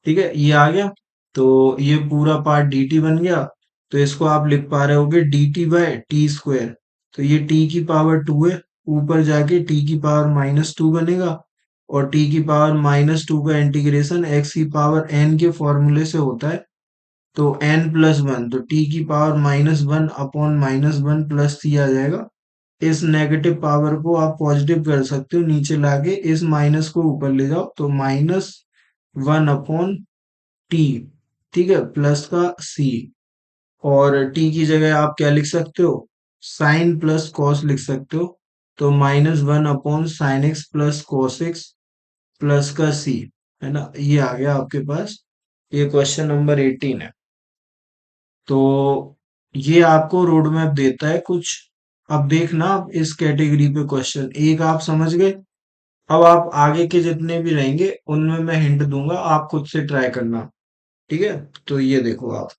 Speaker 1: ठीक है, ये आ गया। तो ये पूरा पार्ट dt बन गया। तो इसको आप लिख पा रहे होगे dt बाय टी स्क्वायर। तो ये t की पावर 2 है, ऊपर जाके t की पावर -2 बनेगा। और t की पावर -2 का इंटीग्रेशन x की पावर n के फॉर्मूले से होता है। तो n+1, तो t की पावर -1 अपॉन -1 प्लस c आ जाएगा। इस नेगेटिव पावर को आप पॉजिटिव कर सकते हो, नीचे लाके इस माइनस को ऊपर ले जाओ तो -1 अपॉन टी। ठीक है, प्लस का सी। और टी की जगह आप क्या लिख सकते हो, साइन प्लस कॉस लिख सकते हो। तो -1 upon sine x plus cos x plus का सी, है ना, ये आ गया आपके पास। ये क्वेश्चन नंबर 18 है। तो ये आपको रोड मैप देता है कुछ। अब देखना, आप इस कैटेगरी पे क्वेश्चन एक आप समझ गए। अब आप आगे के जितने भी रहेंगे उनमें मैं हिंट दूंगा, आप खुद से ट्राई करना। ठीक है, तो ये देखो आप,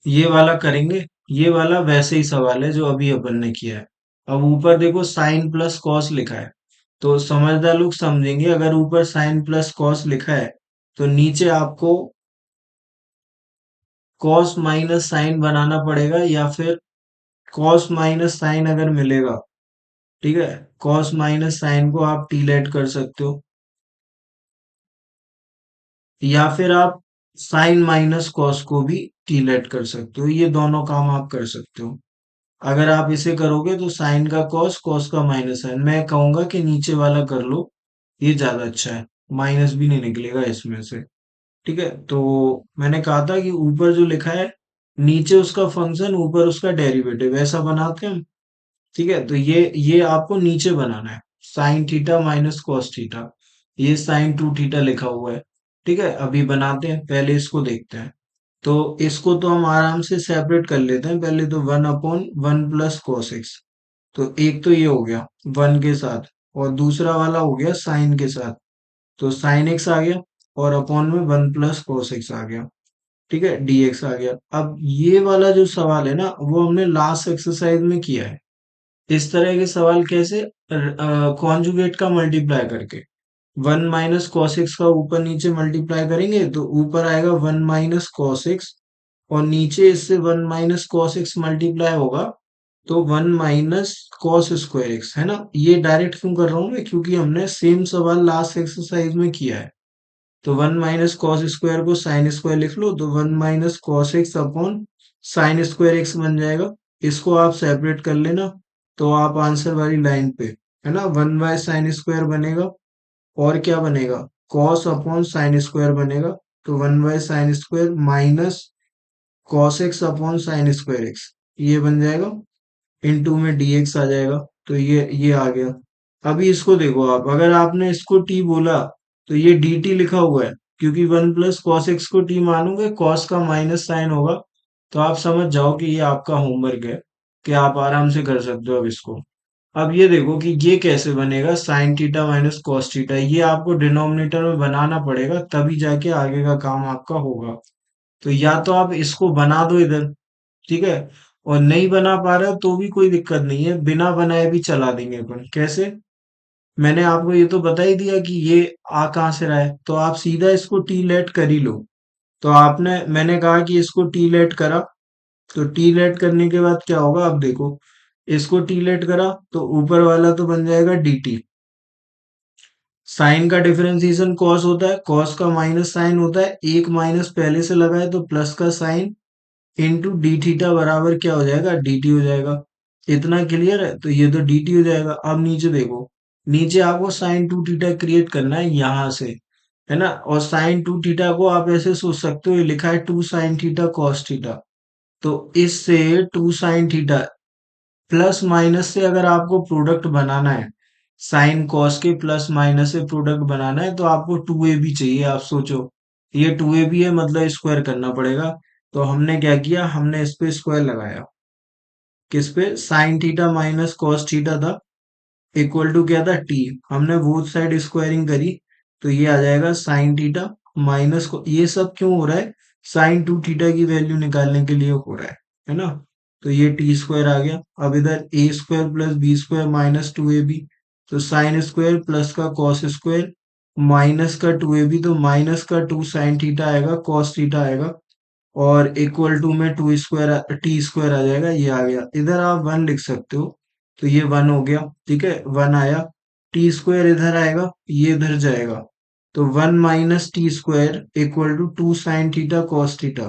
Speaker 1: ये वाला करेंगे। ये वाला वैसे ही सवाल है जो अभी अपन ने किया है। अब ऊपर देखो साइन प्लस कॉस लिखा है। तो समझदार लोग समझेंगे, अगर ऊपर साइन प्लस कॉस लिखा है तो नीचे आपको कॉस माइनस साइन बनाना पड़ेगा, या फिर कॉस माइनस साइन अगर मिलेगा, ठीक है, कॉस माइनस साइन को आप टीलेट कर सकते हो, या फिर आप साइन माइनस कॉस को भी टीलेट कर सकते हो। ये दोनों काम आप कर सकते हो। अगर आप इसे करोगे तो साइन का कॉस, कॉस का माइनस साइन, मैं कहूंगा कि नीचे वाला कर लो, ये ज्यादा अच्छा है। माइनस भी नहीं निकलेगा इसमें से। ठीक है, तो मैंने कहा था कि ऊपर जो लिखा है नीचे उसका फंक्शन, ऊपर उसका डेरिवेटिव, ऐसा बनाते हैं हम। ठीक है, तो ये आपको नीचे बनाना है, sine theta minus cos theta. ये साइन 2 थीटा लिखा हुआ है। ठीक है, अभी बनाते हैं, पहले इसको देखते हैं। तो इसको तो हम आराम से सेपरेट कर लेते हैं। पहले तो 1/1 प्लस कॉस एक्स। तो एक तो ये हो गया 1 के साथ, और दूसरा वाला हो गया साइन के साथ। तो साइन एक्स आ गया, और अपॉन में 1 प्लस कॉस एक्स आ गया। ठीक है, dx आ गया। अब ये वाला जो सवाल है ना, वो हमने लास्ट एक्सरसाइज में किया है। इस तरह के सवाल कैसे, कॉन्जुगेट का मल्टीप्लाई करके 1 - cos x का ऊपर नीचे मल्टीप्लाई करेंगे तो ऊपर आएगा 1 - cos x, और नीचे इससे 1 - cos x मल्टीप्लाई होगा तो 1 - cos² x, है ना। ये डायरेक्ट क्यों कर रहा हूं मैं, क्योंकि हमने सेम सवाल लास्ट एक्सरसाइज में किया है। तो 1 - cos² को साइन स्क्वायर लिख लो, तो 1 - cos x upon sine square x बन जाएगा। इसको आप सेपरेट कर लेना, तो आप आंसर वाली लाइन पे, है ना, 1/sin² बनेगा। और क्या बनेगा, कॉस अपॉन साइन स्क्वायर बनेगा। तो 1/sin² minus cos x upon sine square x, ये बन जाएगा। इनटू में dx आ जाएगा। तो ये आ गया। अभी इसको देखो आप, अगर आपने इसको t बोला तो ये dt लिखा हुआ है, क्योंकि 1 + cos x को t मानोगे, cos का माइनस साइन होगा। तो आप समझ जाओ कि ये आपका होमवर्क है, कि आप आराम से कर सकते हो अब इसको। अब ये देखो कि ये कैसे बनेगा, sine theta minus cos theta, ये आपको डिनोमिनेटर में बनाना पड़ेगा, तभी जाके आगे का काम आपका होगा। तो या तो आप इसको बना दो इधर, ठीक है, और नहीं बना पा रहे हो तो भी कोई दिक्कत नहीं है, बिना बनाए भी चला देंगे अपन। कैसे, मैंने आपको ये तो बता ही दिया कि ये आ कहाँ से रहा है, तो आप सीधा इसको टी लेट कर ही लो। तो आपने, मैंने कहा कि इसको टी लेट करा, तो टी लेट करने के बाद क्या होगा, अब देखो, इसको टी लेट करा तो ऊपर वाला तो बन जाएगा dt। साइन का डिफरेंशिएशन कॉस होता है, कॉस का माइनस साइन होता है, एक माइनस पहले से लगा है तो प्लस का साइन, इंटू डी थीटा बराबर क्या हो जाएगा, dt हो जाएगा। इतना क्लियर है, तो ये तो dt हो जाएगा। अब नीचे देखो, नीचे आपको साइन 2 थीटा क्रिएट करना है यहां से, है ना। और साइन 2 थीटा को आप ऐसे सोच सकते हो, ये लिखा है 2 sin थीटा कॉस थीटा। तो इससे 2 sin थीटा प्लस माइनस से अगर आपको प्रोडक्ट बनाना है, साइन कॉस के प्लस माइनस से प्रोडक्ट बनाना है, तो आपको 2ab चाहिए। आप सोचो, ये 2ab है, मतलब स्क्वायर करना पड़ेगा। तो हमने क्या किया, हमने इस पे स्क्वायर लगाया। किस पे, sine theta minus cos theta था, इक्वल टू क्या था, टी। हमने बोथ साइड स्क्वायरिंग करी, तो ये आ जाएगा साइन थीटा माइनस, ये सब क्यों हो रहा है, साइन टू थीटा की वैल्यू निकालने के लिए हो रहा है ना। तो ये टी स्क्वायर आ गया। अब इधर a square plus b square minus two a b, तो साइन स्क्वायर प्लस का कॉस स्क्वायर माइनस का टू ए बी, तो माइनस का टू साइन थीटा आएगा, कॉस थीटा आएगा, और इक्वल टू में टू स्क्वायर टी स्क्वायर आ जाएगा, ये आ गया। इधर आप वन लिख सकते हो, तो ये वन हो गया, ठीक है, वन आया। टी स्क्वायर इधर आएगा, ये इधर जाएगा, तो one minus t square equal to two sine theta cos theta.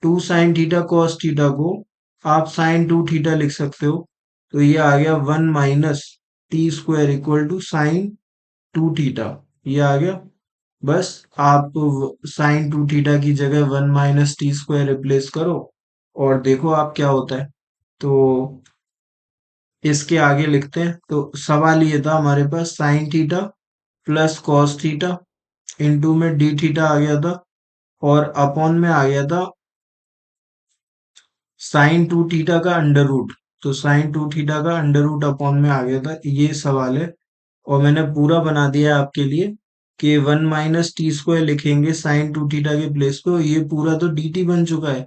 Speaker 1: Two sine theta cos theta को आप साइन टू थीटा लिख सकते हो, तो ये आ गया one minus t square equal to sine two theta, ये आ गया। बस आप साइन टू थीटा की जगह one minus t square replace करो, और देखो आप क्या होता है। तो इसके आगे लिखते हैं, तो सवाल ये था हमारे पास, sine theta plus cos theta into में डी थीटा आ गया था, और अपॉन में आ गया था साइन टू थीटा का अंडर रूट। तो साइन टू थीटा का अंडर रूट अपॉन में आ गया था, ये सवाल है। और मैंने पूरा बना दिया है आपके लिए, कि वन माइनस टी स्क्वायर लिखेंगे साइन टू थीटा के प्लेस पे, और ये पूरा तो डी टी बन चुका है,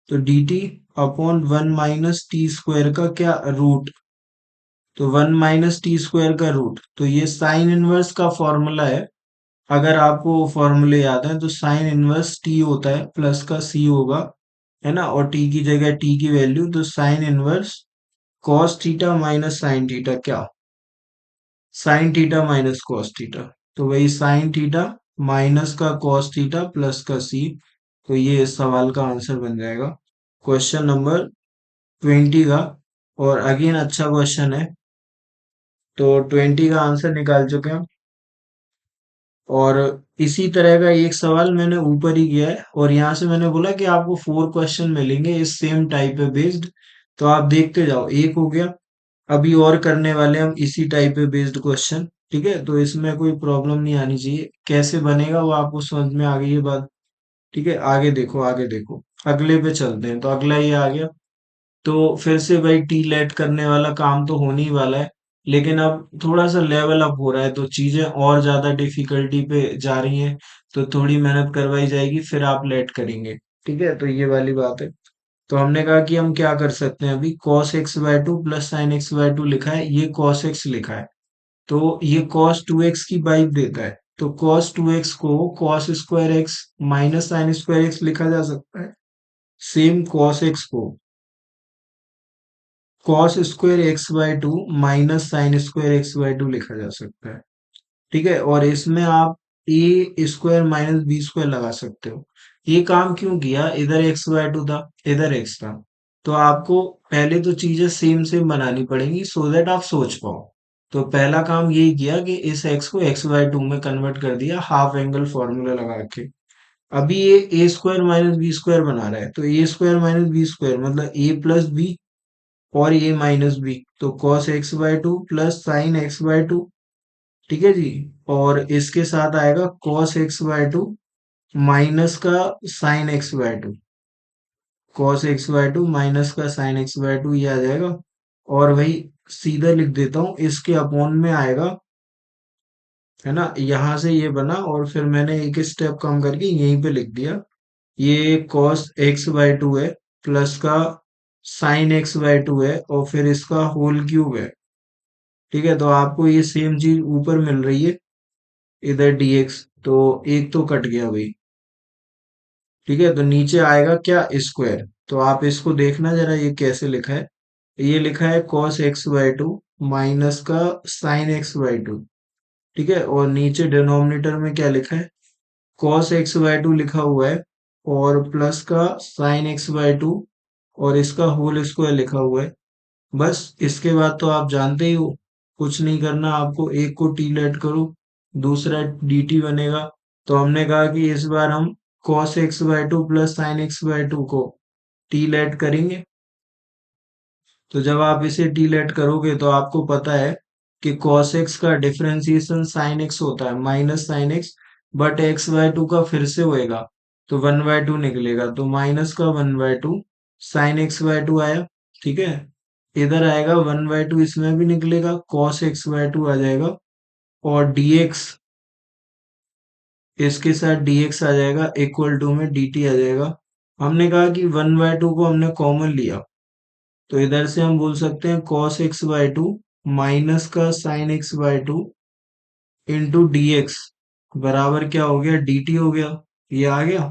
Speaker 1: तो d T upon one minus t square का क्या रूट, तो वन माइनस टी स्क्वायर का रूट। तो ये साइन इनवर्स का फॉर्मूला है, अगर आपको फॉर्मूले याद है, तो साइन इनवर्स टी होता है प्लस का सी होगा, है ना, और टी की जगह टी की वैल्यू, तो sine inverse cos theta minus sine theta, क्या, sine theta minus cos theta, तो वही साइन थीटा माइनस का कॉस थीटा प्लस का सी। तो ये इस सवाल का आंसर बन जाएगा, क्वेश्चन नंबर 20 का। और अगेन अच्छा क्वेश्चन है, तो 20 का आंसर निकाल चुके हैं। और इसी तरह का एक सवाल मैंने ऊपर ही किया है, और यहाँ से मैंने बोला कि आपको 4 क्वेश्चन मिलेंगे इस सेम टाइप पे बेस्ड, तो आप देखते जाओ, एक हो गया। अभी और करने वाले हम इसी टाइप पे बेस्ड क्वेश्चन, ठीक है, तो इसमें कोई प्रॉब्लम नहीं आनी चाहिए, कैसे बनेगा वो आपको समझ में आ गई ये बात, ठीक है। आगे देखो, आगे देखो, अगले पे चलते हैं, तो अगला ये आ गया। तो फिर से भाई टी लेट करने वाला काम तो होने ही वाला है, लेकिन अब थोड़ा सा लेवल अप हो रहा है, तो चीजें और ज्यादा डिफिकल्टी पे जा रही हैं, तो थोड़ी मेहनत करवाई जाएगी, फिर आप लेट करेंगे, ठीक है, तो ये वाली बात है। तो हमने कहा कि हम क्या कर सकते हैं, अभी cos x by two plus sine x by to लिखा है, ये cos एक्स लिखा है, तो ये cos टू एक्स की वाइब देता है, तो cos टू एक्स को cos square x minus sine square x लिखा जा सकता है। सेम cos एक्स को cos square x by two minus sine square x by to लिखा जा सकता है, ठीक है। और इसमें आप ए स्क्वायर माइनस बी स्क्वायर लगा सकते हो। ये काम क्यों किया, इधर एक्स बाय टू था, इधर एक्स था, तो आपको पहले तो चीजें सेम सेम बनानी पड़ेंगी, सो दैट आप सोच पाओ। तो पहला काम यही किया कि इस एक्स को एक्स बाय टू में कन्वर्ट कर दिया, हाफ एंगल फॉर्मूला लगा के। अभी ये a square minus b square बना रहा है, तो a square minus b square मतलब ए प्लस बी, और ये माइनस बी, तो cos x by two plus sine x by two, ठीक है जी। और इसके साथ आएगा cos x by two minus का sine x by two, cos x by two minus का साइन एक्स बाय टू, ये आ जाएगा। और वही सीधा लिख देता हूँ, इसके अपॉन में आएगा, है ना, यहाँ से ये बना, और फिर मैंने एक स्टेप कम करके यहीं पे लिख दिया, ये cos एक्स बाय टू है प्लस का साइन एक्स बाय टू है, और फिर इसका होल क्यूब है, ठीक है। तो आपको ये सेम चीज ऊपर मिल रही है, इधर dx, तो एक तो कट गया भाई, ठीक है, तो नीचे आएगा क्या, स्क्वायर। तो आप इसको देखना जरा, ये कैसे लिखा है, ये लिखा है cos x by two minus का साइन एक्स बाय टू, ठीक है, और नीचे डिनोमिनेटर में क्या लिखा है, cos एक्स बाय टू लिखा हुआ है, और प्लस का साइन एक्स बाय टू, और इसका होल स्क्वायर लिखा हुआ है। बस इसके बाद तो आप जानते ही हो, कुछ नहीं करना आपको, एक को टी लेट करो, दूसरा dt बनेगा। तो हमने कहा कि इस बार हम cos x by two plus sine x by to को टी लेट करेंगे। तो जब आप इसे टी लेट करोगे, तो आपको पता है कि cos एक्स का डिफरेंशिएशन साइन एक्स होता है minus sine x, but x by to का फिर से होएगा, तो वन बाय टू निकलेगा, तो माइनस का one by to sign x by to आया, ठीक है। इधर आएगा 1/2, इसमें भी निकलेगा, कॉस एक्स बाय टू आ जाएगा, और dx, इसके साथ dx आ जाएगा, इक्वल टू में dt आ जाएगा। हमने कहा कि 1/2 को हमने कॉमन लिया, तो इधर से हम बोल सकते हैं cos x bye two minus का sin x by two into d x बराबर क्या हो गया, dt हो गया। ये आ गया।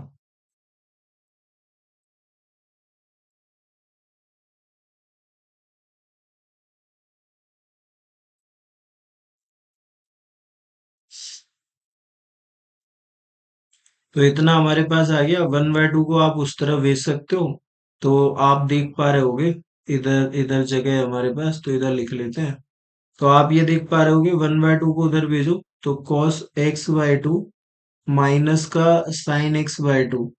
Speaker 1: तो इतना हमारे पास आ गया। 1/2 को आप उस तरफ भेज सकते हो, तो आप देख पा रहे होगे, इधर इधर जगह है हमारे पास, तो इधर लिख लेते हैं। तो आप ये देख पा रहे होगे, 1/2 को उधर भेजो तो cos x bye two minus का sin x by two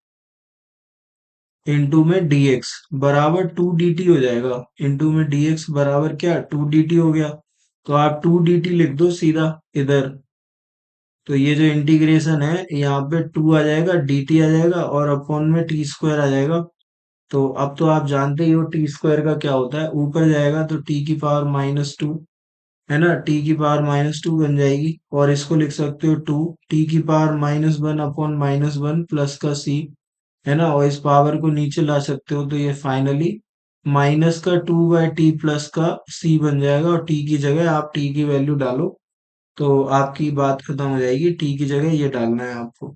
Speaker 1: into में dx बराबर 2 dt हो जाएगा। इंटू में dx बराबर क्या, 2 dt हो गया। तो आप 2 dt लिख दो सीधा इधर। तो ये जो इंटीग्रेशन है, यहाँ पे 2 आ जाएगा, dt आ जाएगा, और अपॉन में टी स्क्वायर आ जाएगा। तो अब तो आप जानते ही हो टी स्क्वायर का क्या होता है, ऊपर जाएगा तो टी की पावर -2, है ना, टी की पावर -2 बन जाएगी, और इसको लिख सकते हो 2 टी की पावर -1 अपॉन -1 प्लस का सी, है ना, और इस पावर को नीचे ला सकते हो, तो ये फाइनली माइनस का 2/t प्लस का सी बन जाएगा, और टी की जगह आप टी की वैल्यू डालो, तो आपकी बात खत्म हो जाएगी। टी की जगह ये डालना है आपको।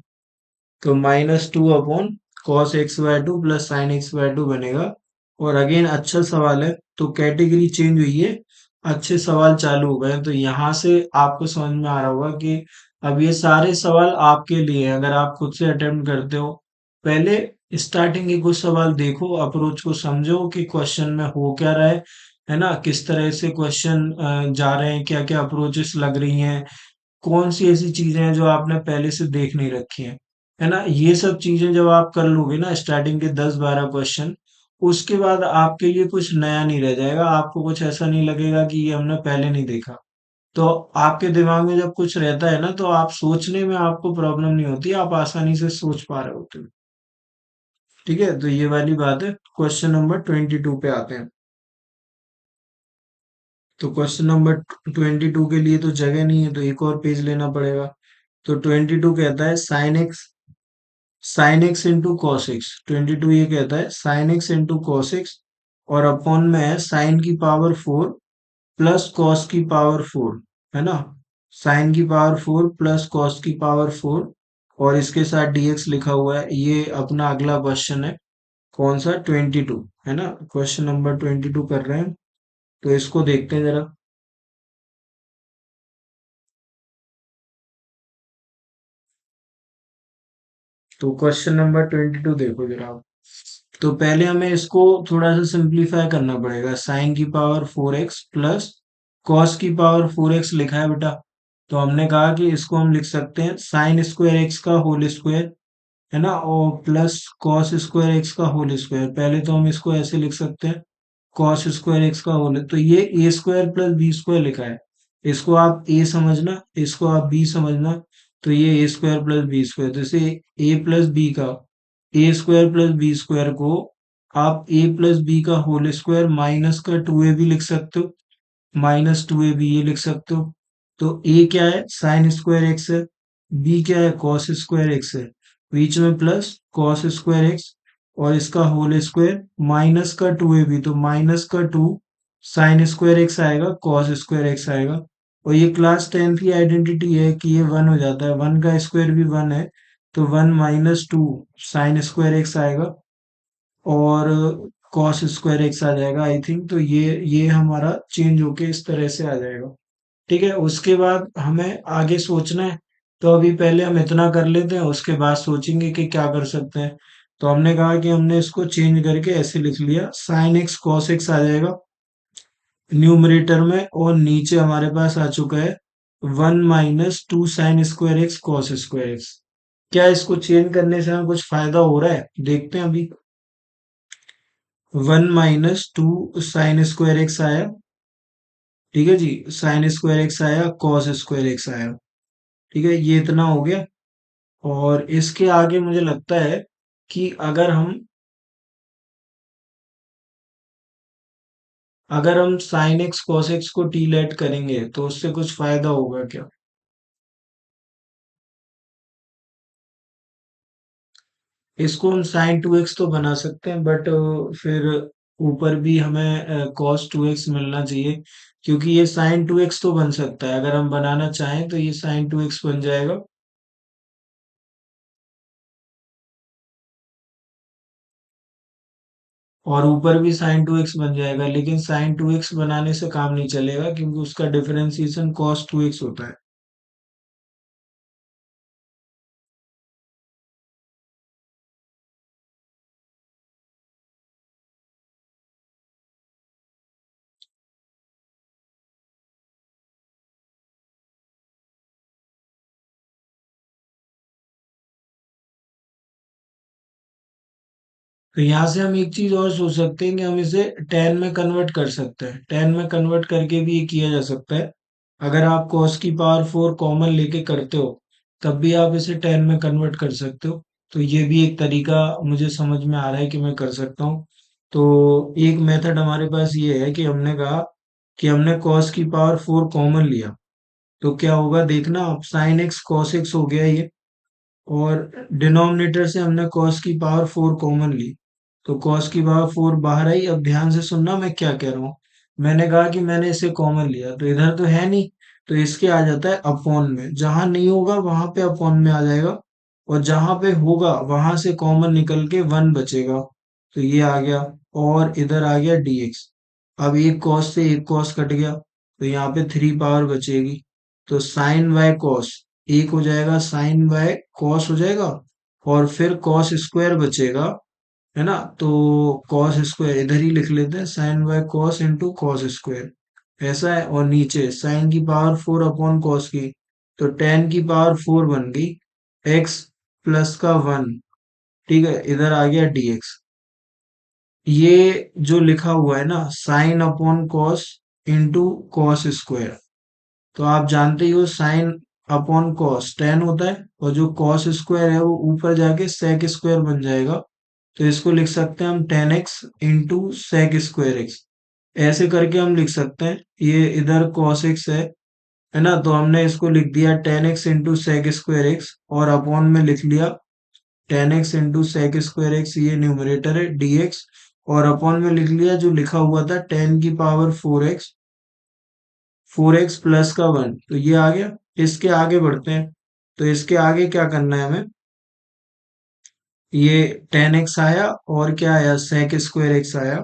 Speaker 1: तो -2 upon cos x by two plus sine x by to बनेगा। और अगेन अच्छा सवाल है, तो कैटेगरी चेंज हुई है, अच्छे सवाल चालू हो गए हैं। तो यहाँ से आपको समझ में आ रहा होगा कि अब ये सारे सवाल आपके लिए हैं, अगर आप खुद से अटेम्प्ट करते हो। पहले स्टार्टिंग के कुछ सवाल देखो, अप्रोच को समझो कि क्वेश्चन में हो क्या रहा है ना, किस तरह से क्वेश्चन जा रहे हैं, क्या क्या अप्रोचेस लग रही हैं, कौन सी ऐसी चीजें हैं जो आपने पहले से देख नहीं रखी हैं, है ना। ये सब चीजें जब आप कर लोगे ना, स्टार्टिंग के 10-12 क्वेश्चन, उसके बाद आपके लिए कुछ नया नहीं रह जाएगा, आपको कुछ ऐसा नहीं लगेगा कि ये हमने पहले नहीं देखा। तो आपके दिमाग में जब कुछ रहता है ना, तो आप सोचने में आपको प्रॉब्लम नहीं होती, आप आसानी से सोच पा रहे होते हो। ठीक है, तो ये वाली बात है। क्वेश्चन नंबर 22 पे आते हैं। तो क्वेश्चन नंबर 22 के लिए तो जगह नहीं है, तो एक और पेज लेना पड़ेगा। तो 22 कहता है sine x into cos x. 22 ये कहता है sine x into cos x, और अपॉन में है साइन की पावर 4 प्लस कॉस की पावर 4, है ना। साइन की पावर 4 प्लस कॉस की पावर 4, और इसके साथ dx लिखा हुआ है। ये अपना अगला क्वेश्चन है, कौन सा, 22, है ना। क्वेश्चन नंबर 22 कर रहे हैं, तो इसको देखते हैं जरा। तो क्वेश्चन नंबर 22 देखो जरा आप। तो पहले हमें इसको थोड़ा सा सिंप्लीफाई करना पड़ेगा। साइन की पावर 4x प्लस कॉस की पावर 4x लिखा है बेटा, तो हमने कहा कि इसको हम लिख सकते हैं साइन स्क्वायर एक्स का होल स्क्वायर, है ना, और प्लस कॉस स्क्वायर एक्स का होल स्क्वायर। पहले तो हम इसको ऐसे लिख सकते हैं, कॉस स्क्वायर एक्स का होल, तो ये a square plus b square लिखा है। इसको आप ए समझना, इसको आप बी समझना। तो ये a square plus b square, जैसे ए प्लस बी का, ए स्क्वायर प्लस बी स्क्वायर को आप ए प्लस बी का होल स्क्वायर माइनस का 2a भी लिख सकते हो, -2ab ये लिख सकते हो। तो a क्या है, साइन स्क्वायर एक्स है, b क्या है, कॉस स्क्वायर एक्स है, बीच में प्लस कॉस स्क्वायर एक्स, और इसका होल स्क्वायर माइनस का 2ab, तो -2 साइन स्क्वायर एक्स आएगा, कॉस स्क्वायर एक्स आएगा। और ये क्लास 10 की आइडेंटिटी है कि ये 1 हो जाता है, 1 का स्क्वायर भी 1 है, तो 1 -2 साइन स्क्वायर एक्स आएगा, और कॉस स्क्वायर एक्स आ जाएगा आई थिंक। तो ये हमारा चेंज होके इस तरह से आ जाएगा। ठीक है, उसके बाद हमें आगे सोचना है। तो अभी पहले हम इतना कर लेते हैं, उसके बाद सोचेंगे कि क्या कर सकते हैं। तो हमने कहा कि हमने इसको चेंज करके ऐसे लिख लिया, साइन एक्स कॉस एक्स आ जाएगा न्यूमरेटर में, और नीचे हमारे पास आ चुका है 1 -2 sine square x cos square x. क्या इसको चेंज करने से हमें कुछ फायदा हो रहा है, देखते हैं अभी। 1 -2 साइन स्क्वायर एक्स आया, ठीक है जी, साइन स्क्वायर एक्स आया, कॉस स्क्वायर एक्स आया। ठीक है, ये इतना हो गया। और इसके आगे मुझे लगता है कि अगर हम अगर हम साइन एक्स कॉस एक्स को टी लेट करेंगे तो उससे कुछ फायदा होगा क्या? इसको हम साइन टू एक्स तो बना सकते हैं, बट फिर ऊपर भी हमें कॉस टू एक्स मिलना चाहिए, क्योंकि ये साइन टू एक्स तो बन सकता है। अगर हम बनाना चाहें तो ये साइन टू एक्स बन जाएगा। और ऊपर भी साइन टू एक्स बन जाएगा, लेकिन साइन टू एक्स बनाने से काम नहीं चलेगा, क्योंकि उसका डिफरेंशिएशन कॉस टू एक्स होता है। तो यहाँ से हम एक चीज और सोच सकते हैं कि हम इसे टेन में कन्वर्ट कर सकते हैं। टेन में कन्वर्ट करके भी ये किया जा सकता है। अगर आप cos की पावर फोर कॉमन लेके करते हो, तब भी आप इसे टेन में कन्वर्ट कर सकते हो। तो ये भी एक तरीका मुझे समझ में आ रहा है कि मैं कर सकता हूँ। तो एक मेथड हमारे पास ये है कि हमने कहा कि हमने cos की पावर फोर कॉमन लिया, तो क्या होगा देखना आप, साइन एक्स कॉस एक्स हो गया ये। और डिनोमिनेटर से हमने cos की पावर फोर कॉमन ली, तो cos की पावर फोर बाहर आई। अब ध्यान से सुनना मैं क्या कह रहा हूँ। मैंने कहा कि मैंने इसे कॉमन लिया, तो इधर तो है नहीं, तो इसके आ जाता है अपॉन में। जहां नहीं होगा वहां पे अपॉन में आ जाएगा, और जहां पे होगा वहां से कॉमन निकल के वन बचेगा, तो ये आ गया। और इधर आ गया dx। अब एक cos से एक cos कट गया, तो यहाँ पे थ्री पावर बचेगी। तो साइन बाय कॉस, एक हो जाएगा साइन बाय कॉस हो जाएगा, और फिर कॉस स्क्वायर बचेगा, है ना। तो कॉस स्क्वायर इधर ही लिख लेते हैं, sine by cos into cos square, ऐसा है। और नीचे साइन की पावर फोर अपॉन कॉस की, तो टेन की पावर फोर बन गई, एक्स प्लस का वन। ठीक है, इधर आ गया dx। ये जो लिखा हुआ है ना, sine upon cos into cos square, तो आप जानते ही हो साइन अपॉन कॉस टेन होता है, और जो कॉस स्क्वायर है वो ऊपर जाके सेक स्क्वायर बन जाएगा। तो इसको लिख सकते हैं हम tan x into sec square x, ऐसे करके हम लिख सकते हैं। ये इधर कॉस एक्स है ना, तो हमने इसको लिख दिया tan x into sec square x, और अपॉन में लिख लिया tan x into sec square x, ये न्यूमरेटर है dx। और अपॉन में लिख लिया जो लिखा हुआ था टेन की पावर फोर एक्स प्लस का वन, तो ये आ गया। इसके आगे बढ़ते हैं, तो इसके आगे क्या करना है हमें। ये टेन एक्स आया, और क्या आया, सेक स्क्वायर एक्स आया।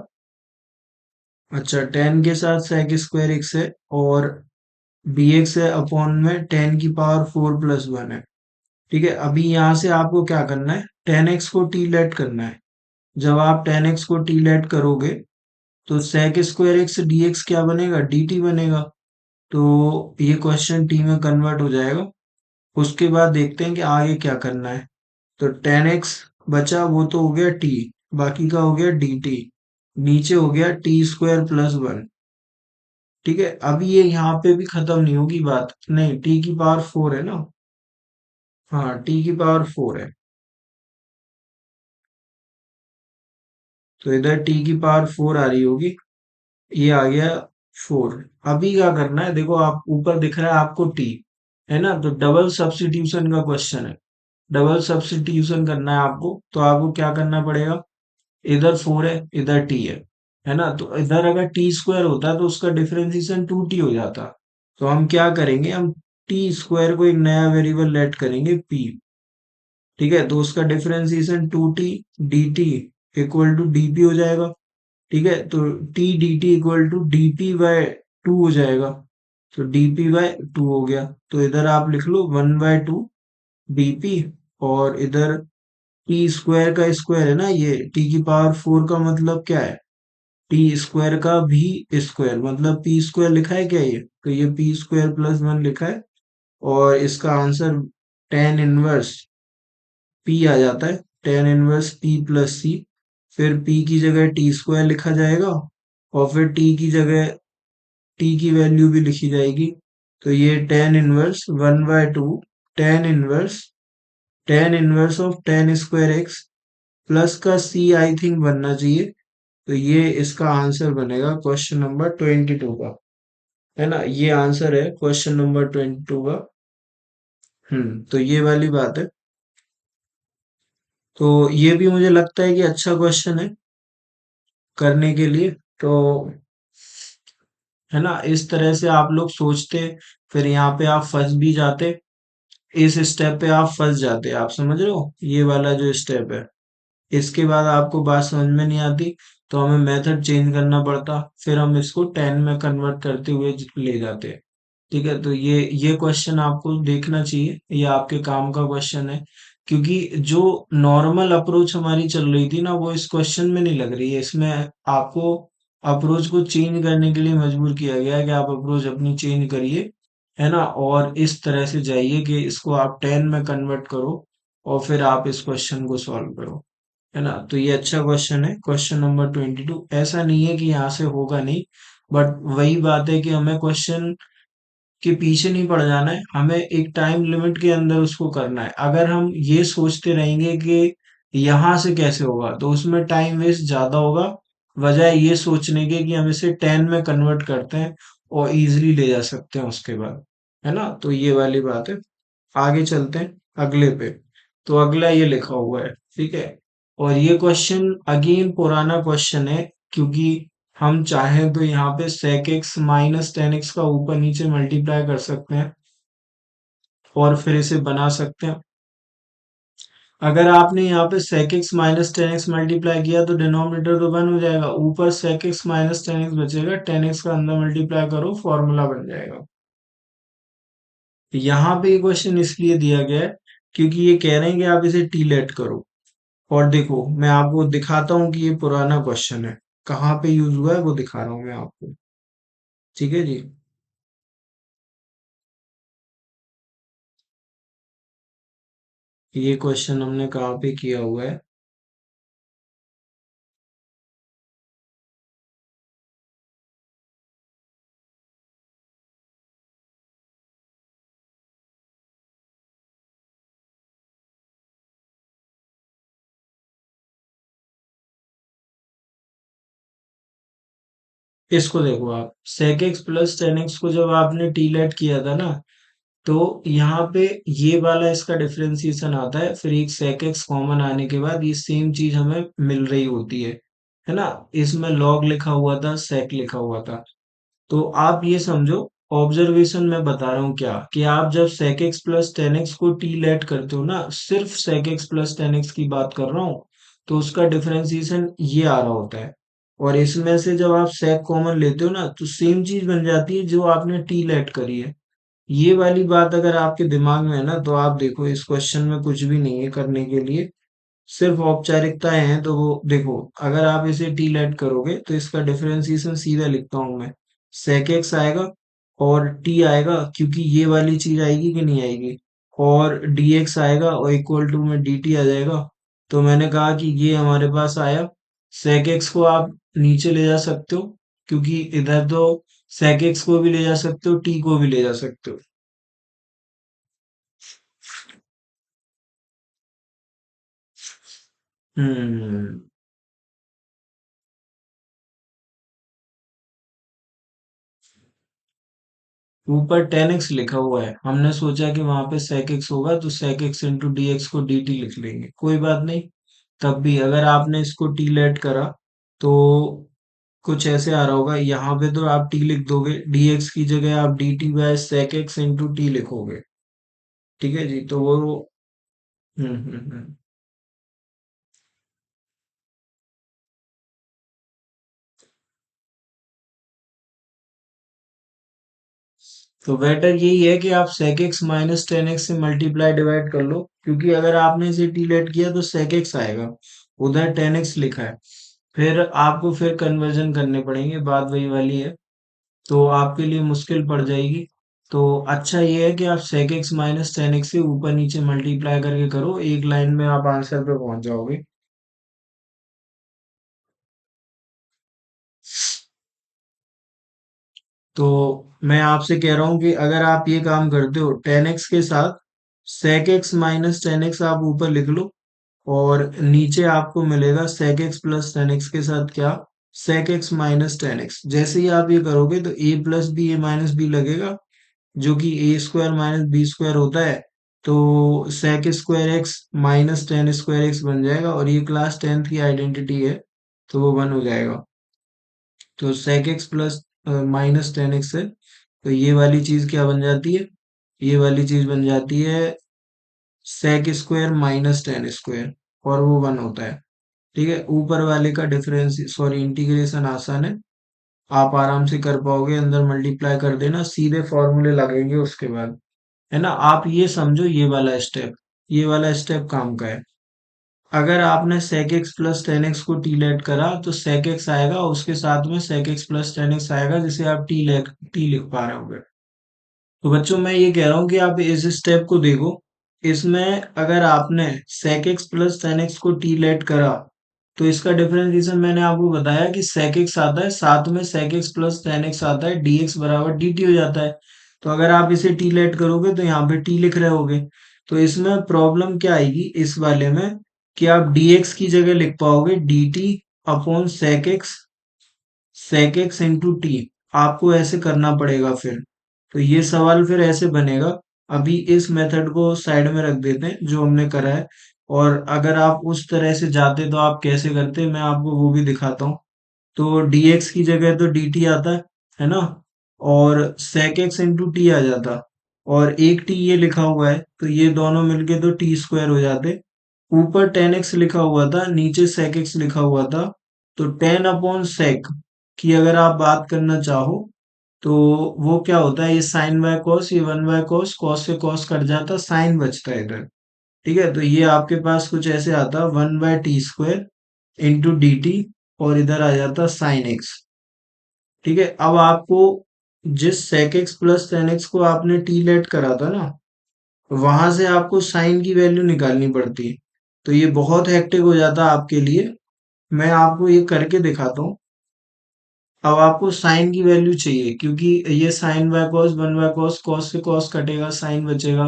Speaker 1: अच्छा, टेन के साथ सेक स्क्वायर एक्स है, और dx है अपॉन में टेन की पावर फोर प्लस वन है। ठीक है, अभी यहाँ से आपको क्या करना है, टेन एक्स को टी लेट करना है। जब आप टेन एक्स को टी लेट करोगे, तो सेक स्क्वायर एक्स dx क्या बनेगा, dt बनेगा। तो ये क्वेश्चन टी में कन्वर्ट हो जाएगा। उसके बाद देखते हैं कि आगे क्या करना है। तो टेन एक्स बचा, वो तो हो गया टी, बाकी का हो गया डी टी, नीचे हो गया टी स्क्वायर प्लस वन। ठीक है, अभी ये यहाँ पे भी खत्म नहीं होगी बात, नहीं, टी की पावर फोर है ना। हाँ, टी की पावर फोर है, तो इधर टी की पावर फोर आ रही होगी, ये आ गया फोर। अभी क्या करना है, देखो आप ऊपर दिख रहा है आपको टी, है ना, तो डबल सब्स्टिट्यूशन का क्वेश्चन है। डबल सब्स्टिट्यूशन करना है आपको, तो आपको क्या करना पड़ेगा, इधर फोर है इधर टी है ना, तो इधर अगर टी स्क्वायर होता तो उसका डिफरेंशिएशन टू टी हो जाता। तो हम क्या करेंगे, हम टी स्क्वायर को एक नया वेरिएबल लेट करेंगे पी। ठीक है, तो उसका differentiation two t d t equal to d p हो जाएगा। ठीक है, तो t d t equal to d p by two हो जाएगा, तो डी पी बाय टू हो गया। तो इधर आप लिख लो one by two d p, और इधर टी स्क्वायर का स्क्वायर है ना, ये टी की पावर फोर का मतलब क्या है, टी स्क्वायर का भी स्क्वायर, मतलब पी स्क्वायर लिखा है क्या ये, तो ये पी स्क्वायर प्लस वन लिखा है। और इसका आंसर टेन इनवर्स पी आ जाता है, टेन इनवर्स पी प्लस सी। फिर पी की जगह टी स्क्वायर लिखा जाएगा, और फिर टी की जगह टी की वैल्यू भी लिखी जाएगी। तो ये tan inverse one by to tan inverse tan inverse of ten square x plus का सी आई थिंक बनना चाहिए, तो ये इसका आंसर बनेगा क्वेश्चन नंबर 22 का, है ना। ये आंसर है क्वेश्चन नंबर 22 का। तो ये वाली बात है। तो ये भी मुझे लगता है कि अच्छा क्वेश्चन है करने के लिए। तो है ना, इस तरह से आप लोग सोचते, फिर यहाँ पे आप फंस भी जाते, इस स्टेप पे आप फंस जाते, आप समझ रहे हो, ये वाला जो स्टेप है। इसके बाद आपको बात समझ में नहीं आती, तो हमें मेथड चेंज करना पड़ता, फिर हम इसको 10 में कन्वर्ट करते हुए ले जाते। ठीक है, तो ये क्वेश्चन आपको देखना चाहिए, ये आपके काम का क्वेश्चन है। क्योंकि जो नॉर्मल अप्रोच हमारी चल रही थी ना, वो इस क्वेश्चन में नहीं लग रही है। इसमें आपको अप्रोच को चेंज करने के लिए मजबूर किया गया है कि आप अप्रोच अपनी चेंज करिए, है ना, और इस तरह से जाइए कि इसको आप 10 में कन्वर्ट करो, और फिर आप इस क्वेश्चन को सॉल्व करो, है ना। तो ये अच्छा क्वेश्चन है, क्वेश्चन नंबर 22। ऐसा नहीं है कि यहाँ से होगा नहीं, बट वही बात है कि हमें क्वेश्चन के पीछे नहीं पड़ जाना है, हमें एक टाइम लिमिट के अंदर उसको करना है। अगर हम ये सोचते रहेंगे कि यहाँ से कैसे होगा, तो उसमें टाइम वेस्ट ज्यादा होगा, बजाय ये सोचने के कि हम इसे 10 में कन्वर्ट करते हैं और इजीली ले जा सकते हैं उसके बाद, है ना। तो ये वाली बात है। आगे चलते हैं अगले पे। तो अगला ये लिखा हुआ है, ठीक है। और ये क्वेश्चन अगेन पुराना क्वेश्चन है, क्योंकि हम चाहें तो यहाँ पे sec x minus tan x का ऊपर नीचे मल्टीप्लाई कर सकते हैं और फिर इसे बना सकते हैं। अगर आपने यहाँ पे sec x minus tan x multiply किया तो डिनोमिनेटर तो वन हो जाएगा, ऊपर sec x minus tan x बचेगा, टेन एक्स का अंदर मल्टीप्लाई करो, फॉर्मूला बन जाएगा। यहाँ पे ये क्वेश्चन इसलिए दिया गया है क्योंकि ये कह रहे हैं कि आप इसे टी लेट करो। और देखो, मैं आपको दिखाता हूँ कि ये पुराना क्वेश्चन है, कहाँ पे यूज हुआ है वो दिखा रहा हूँ मैं आपको। ठीक है जी। ये क्वेश्चन हमने कहाँ पे किया हुआ है। इसको देखो आप, sec x plus tan x को जब आपने टी लेट किया था ना, तो यहाँ पे ये वाला इसका डिफरेंशिएशन आता है, फिर एक sec x कॉमन आने के बाद ये सेम चीज हमें मिल रही होती है ना। इसमें log लिखा हुआ था, sec लिखा हुआ था। तो आप ये समझो, ऑब्जर्वेशन मैं बता रहा हूँ क्या, कि आप जब sec x plus tan x को टी लेट करते हो ना, सिर्फ sec x plus tan x की बात कर रहा हूँ, तो उसका डिफरेंशिएशन ये आ रहा होता है। और इसमें से जब आप sec कॉमन लेते हो ना, तो सेम चीज बन जाती है जो आपने टी लेट करी है। ये वाली बात अगर आपके दिमाग में है ना, तो आप देखो इस क्वेश्चन में कुछ भी नहीं है करने के लिए, सिर्फ औपचारिकताएं हैं। तो वो देखो, अगर आप इसे टी लेट करोगे तो इसका डिफरेंशिएशन सीधा लिखता हूं मैं, sec x आएगा और t आएगा, क्योंकि ये वाली चीज आएगी कि नहीं आएगी, और dx आएगा और इक्वल टू में dt आ जाएगा। तो मैंने कहा कि ये हमारे पास आया। sec x को आप नीचे ले जा सकते हो, क्योंकि इधर तो sec x को भी ले जा सकते हो, t को भी ले जा सकते हो। हम्म। ऊपर टेन एक्स लिखा हुआ है, हमने सोचा कि वहां पे sec x होगा, तो sec x into d x को dt लिख लेंगे, कोई बात नहीं। तब भी अगर आपने इसको t लेट करा, तो कुछ ऐसे आ रहा होगा, यहाँ पे तो आप t लिख दोगे, dx की जगह आप dt by sec x into t लिखोगे। ठीक है जी, तो वो हम्म। तो बेटर यही है कि आप sec x minus tan x से मल्टीप्लाई डिवाइड कर लो, क्योंकि अगर आपने इसे टी लेट किया तो sec x आएगा, उधर टेन एक्स लिखा है, फिर आपको फिर कन्वर्जन करने पड़ेंगे, बात वही वाली है। तो आपके लिए मुश्किल पड़ जाएगी। तो अच्छा ये है कि आप sec x minus tan x से ऊपर नीचे मल्टीप्लाई करके करो, एक लाइन में आप आंसर पे पहुंच जाओगे। तो मैं आपसे कह रहा हूँ कि अगर आप ये काम करते हो, टेन एक्स के साथ sec x minus tan x आप ऊपर लिख लो, और नीचे आपको मिलेगा sec x plus tan x के साथ क्या, sec x minus tan x. जैसे ही आप ये करोगे तो a plus b a minus b लगेगा, जो कि a square minus b square होता है। तो sec square x minus tan square x बन जाएगा, और ये क्लास टेंथ की आइडेंटिटी है, तो वो वन हो जाएगा। तो sec x plus minus tan x है, तो ये वाली चीज क्या बन जाती है? ये वाली चीज बन जाती है sec square minus tan square, और वो वन होता है। ठीक है, ऊपर वाले का डिफरेंस सॉरी इंटीग्रेशन आसान है, आप आराम से कर पाओगे, अंदर मल्टीप्लाई कर देना, सीधे फॉर्मूले लगेंगे उसके बाद। है ना, आप ये समझो, ये वाला स्टेप, ये वाला स्टेप काम का है। अगर आपने sec x plus tan x को टी लेट करा तो sec x आएगा, उसके साथ में sec x plus tan x आएगा, जिसे आप टी लिख पा रहे होगे। तो बच्चों मैं ये कह रहा हूँ कि आप इस स्टेप को देखो, इसमें अगर आपने sec x plus tan x को टी लेट करा, तो इसका डिफरेंशिएशन मैंने आपको बताया कि sec x आता है, साथ में sec x plus tan x आता है, dx बराबर dt हो जाता है। तो अगर आप इसे टी लेट करोगे तो यहाँ पे टी लिख रहे होगे। तो इसमें प्रॉब्लम क्या आएगी इस वाले में, कि आप dx की जगह लिख पाओगे dt upon sec x into T, आपको ऐसे करना पड़ेगा फिर। तो ये सवाल फिर ऐसे बनेगा। अभी इस मेथड को साइड में रख देते हैं जो हमने करा है, और अगर आप उस तरह से जाते तो आप कैसे करते, मैं आपको वो भी दिखाता हूँ। तो dx की जगह तो dt आता है ना, और sec x इंटू टी आ जाता, और एक टी ये लिखा हुआ है, तो ये दोनों मिलके तो टी स्क्वायर हो जाते। ऊपर टेन एक्स लिखा हुआ था, नीचे sec x लिखा हुआ था, तो टेन अपॉन sec की अगर आप बात करना चाहो, तो वो क्या होता है, ये साइन बाय कॉस, ये वन बाय कॉस, कॉस से कॉस कट जाता, साइन बचता है इधर। ठीक है, तो ये आपके पास कुछ ऐसे आता, one by T square into D t, और इधर आ जाता साइन एक्स। ठीक है, अब आपको जिस sec x plus tan x को आपने टी लेट करा था ना, वहां से आपको साइन की वैल्यू निकालनी पड़ती है। तो ये बहुत हेक्टिक हो जाता है आपके लिए, मैं आपको ये करके दिखाता हूँ। अब आपको साइन की वैल्यू चाहिए, क्योंकि ये sine by cos, one by cos, cos से कॉस कटेगा, साइन बचेगा,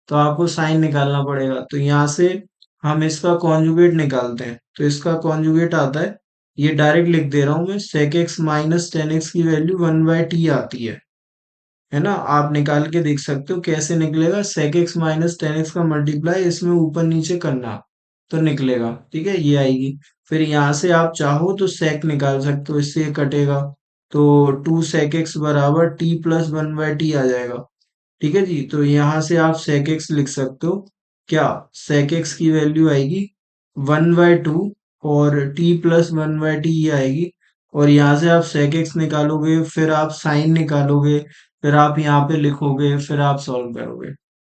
Speaker 1: तो आपको साइन निकालना पड़ेगा। तो यहाँ से हम इसका कॉन्जुगेट निकालते हैं, तो इसका कॉन्जुगेट आता है, ये डायरेक्ट लिख दे रहा हूं मैं, sec x minus tan x की वैल्यू वन बाय टी आती है ना, आप निकाल के देख सकते हो कैसे निकलेगा। sec x minus tan x का मल्टीप्लाई इसमें ऊपर नीचे करना, तो निकलेगा। ठीक है, ये आएगी। फिर यहाँ से आप चाहो तो sec निकाल सकते हो, इससे ये कटेगा, तो टू sec x बराबर t plus one by t आ जाएगा। ठीक है जी, तो यहाँ से आप sec x लिख सकते हो। क्या, sec x की वैल्यू आएगी वन बाय टू, और t plus one by T ये आएगी, और यहाँ से आप sec x निकालोगे, फिर आप साइन निकालोगे, फिर आप यहाँ पे लिखोगे, फिर आप सॉल्व करोगे।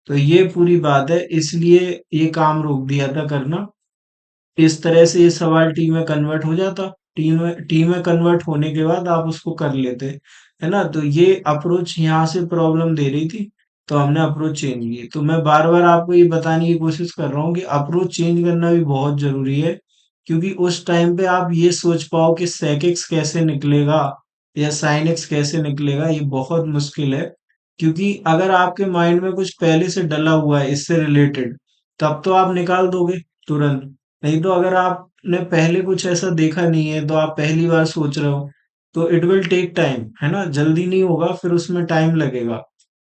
Speaker 1: तो ये पूरी बात है, इसलिए ये काम रोक दिया था करना। इस तरह से ये सवाल टी में कन्वर्ट हो जाता, टी में कन्वर्ट होने के बाद आप उसको कर लेते, है ना। तो ये अप्रोच यहाँ से प्रॉब्लम दे रही थी, तो हमने अप्रोच चेंज की। तो मैं बार बार आपको ये बताने की कोशिश कर रहा हूँ कि अप्रोच चेंज करना भी बहुत जरूरी है, क्योंकि उस टाइम पे आप ये सोच पाओ कि sec x कैसे निकलेगा या sin x कैसे निकलेगा, ये बहुत मुश्किल है। क्योंकि अगर आपके माइंड में कुछ पहले से डला हुआ है इससे रिलेटेड, तब तो आप निकाल दोगे तुरंत। नहीं तो अगर आपने पहले कुछ ऐसा देखा नहीं है, तो आप पहली बार सोच रहे हो, तो इट विल टेक टाइम, है ना, जल्दी नहीं होगा, फिर उसमें टाइम लगेगा,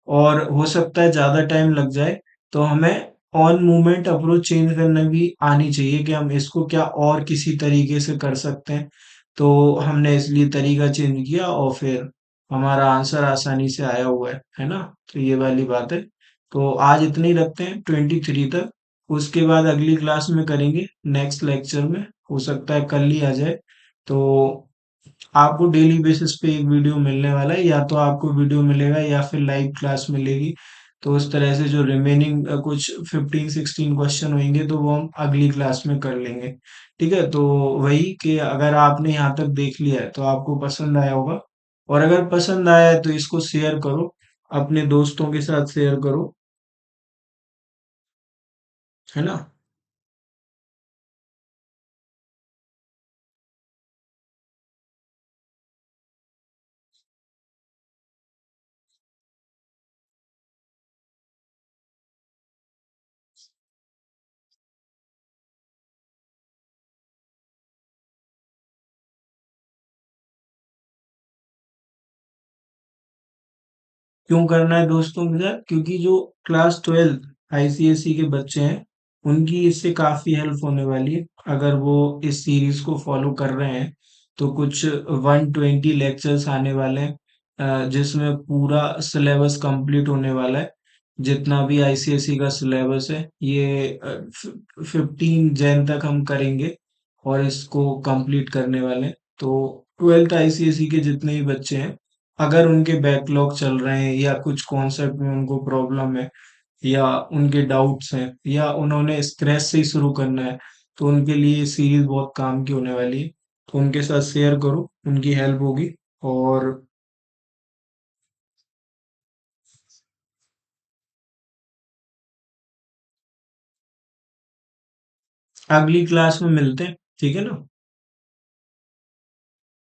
Speaker 1: और हो सकता है ज्यादा टाइम लग जाए। तो हमें ऑन मूवमेंट अप्रोच चेंज करने भी आनी चाहिए, कि हम इसको क्या और किसी तरीके से कर सकते हैं। तो हमने इसलिए तरीका चेंज किया, और फिर हमारा आंसर आसानी से आया हुआ है ना। तो ये वाली बात है। तो आज इतने ही रखते हैं 23 तक, उसके बाद अगली क्लास में करेंगे, नेक्स्ट लेक्चर में, हो सकता है कल ही आ जाए। तो आपको डेली बेसिस पे एक वीडियो मिलने वाला है, या तो आपको वीडियो मिलेगा या फिर लाइव क्लास मिलेगी। तो उस तरह से जो रिमेनिंग कुछ 15-16 क्वेश्चन होंगे, तो वो हम अगली क्लास में कर लेंगे। ठीक है, तो वही कि अगर आपने यहाँ तक देख लिया है तो आपको पसंद आया होगा, और अगर पसंद आया है तो इसको शेयर करो, अपने दोस्तों के साथ शेयर करो, है ना। क्यों करना है दोस्तों के साथ? क्योंकि जो क्लास 12 आईसीएसई के बच्चे हैं, उनकी इससे काफी हेल्प होने वाली है। अगर वो इस सीरीज को फॉलो कर रहे हैं तो कुछ 120 लेक्चर्स आने वाले हैं, जिसमें पूरा सिलेबस कंप्लीट होने वाला है। जितना भी आईसीएसई का सिलेबस है, ये 15 जैन तक हम करेंगे और इसको कंप्लीट करने वाले हैं। तो 12th आईसीएसई के जितने भी बच्चे हैं, अगर उनके बैकलॉग चल रहे हैं या कुछ कॉन्सेप्ट में उनको प्रॉब्लम है या उनके डाउट्स हैं या उन्होंने स्क्रैच से ही शुरू करना है, तो उनके लिए ये सीरीज बहुत काम की होने वाली है। तो उनके साथ शेयर करो, उनकी हेल्प होगी। और अगली क्लास में मिलते हैं, ठीक है ना?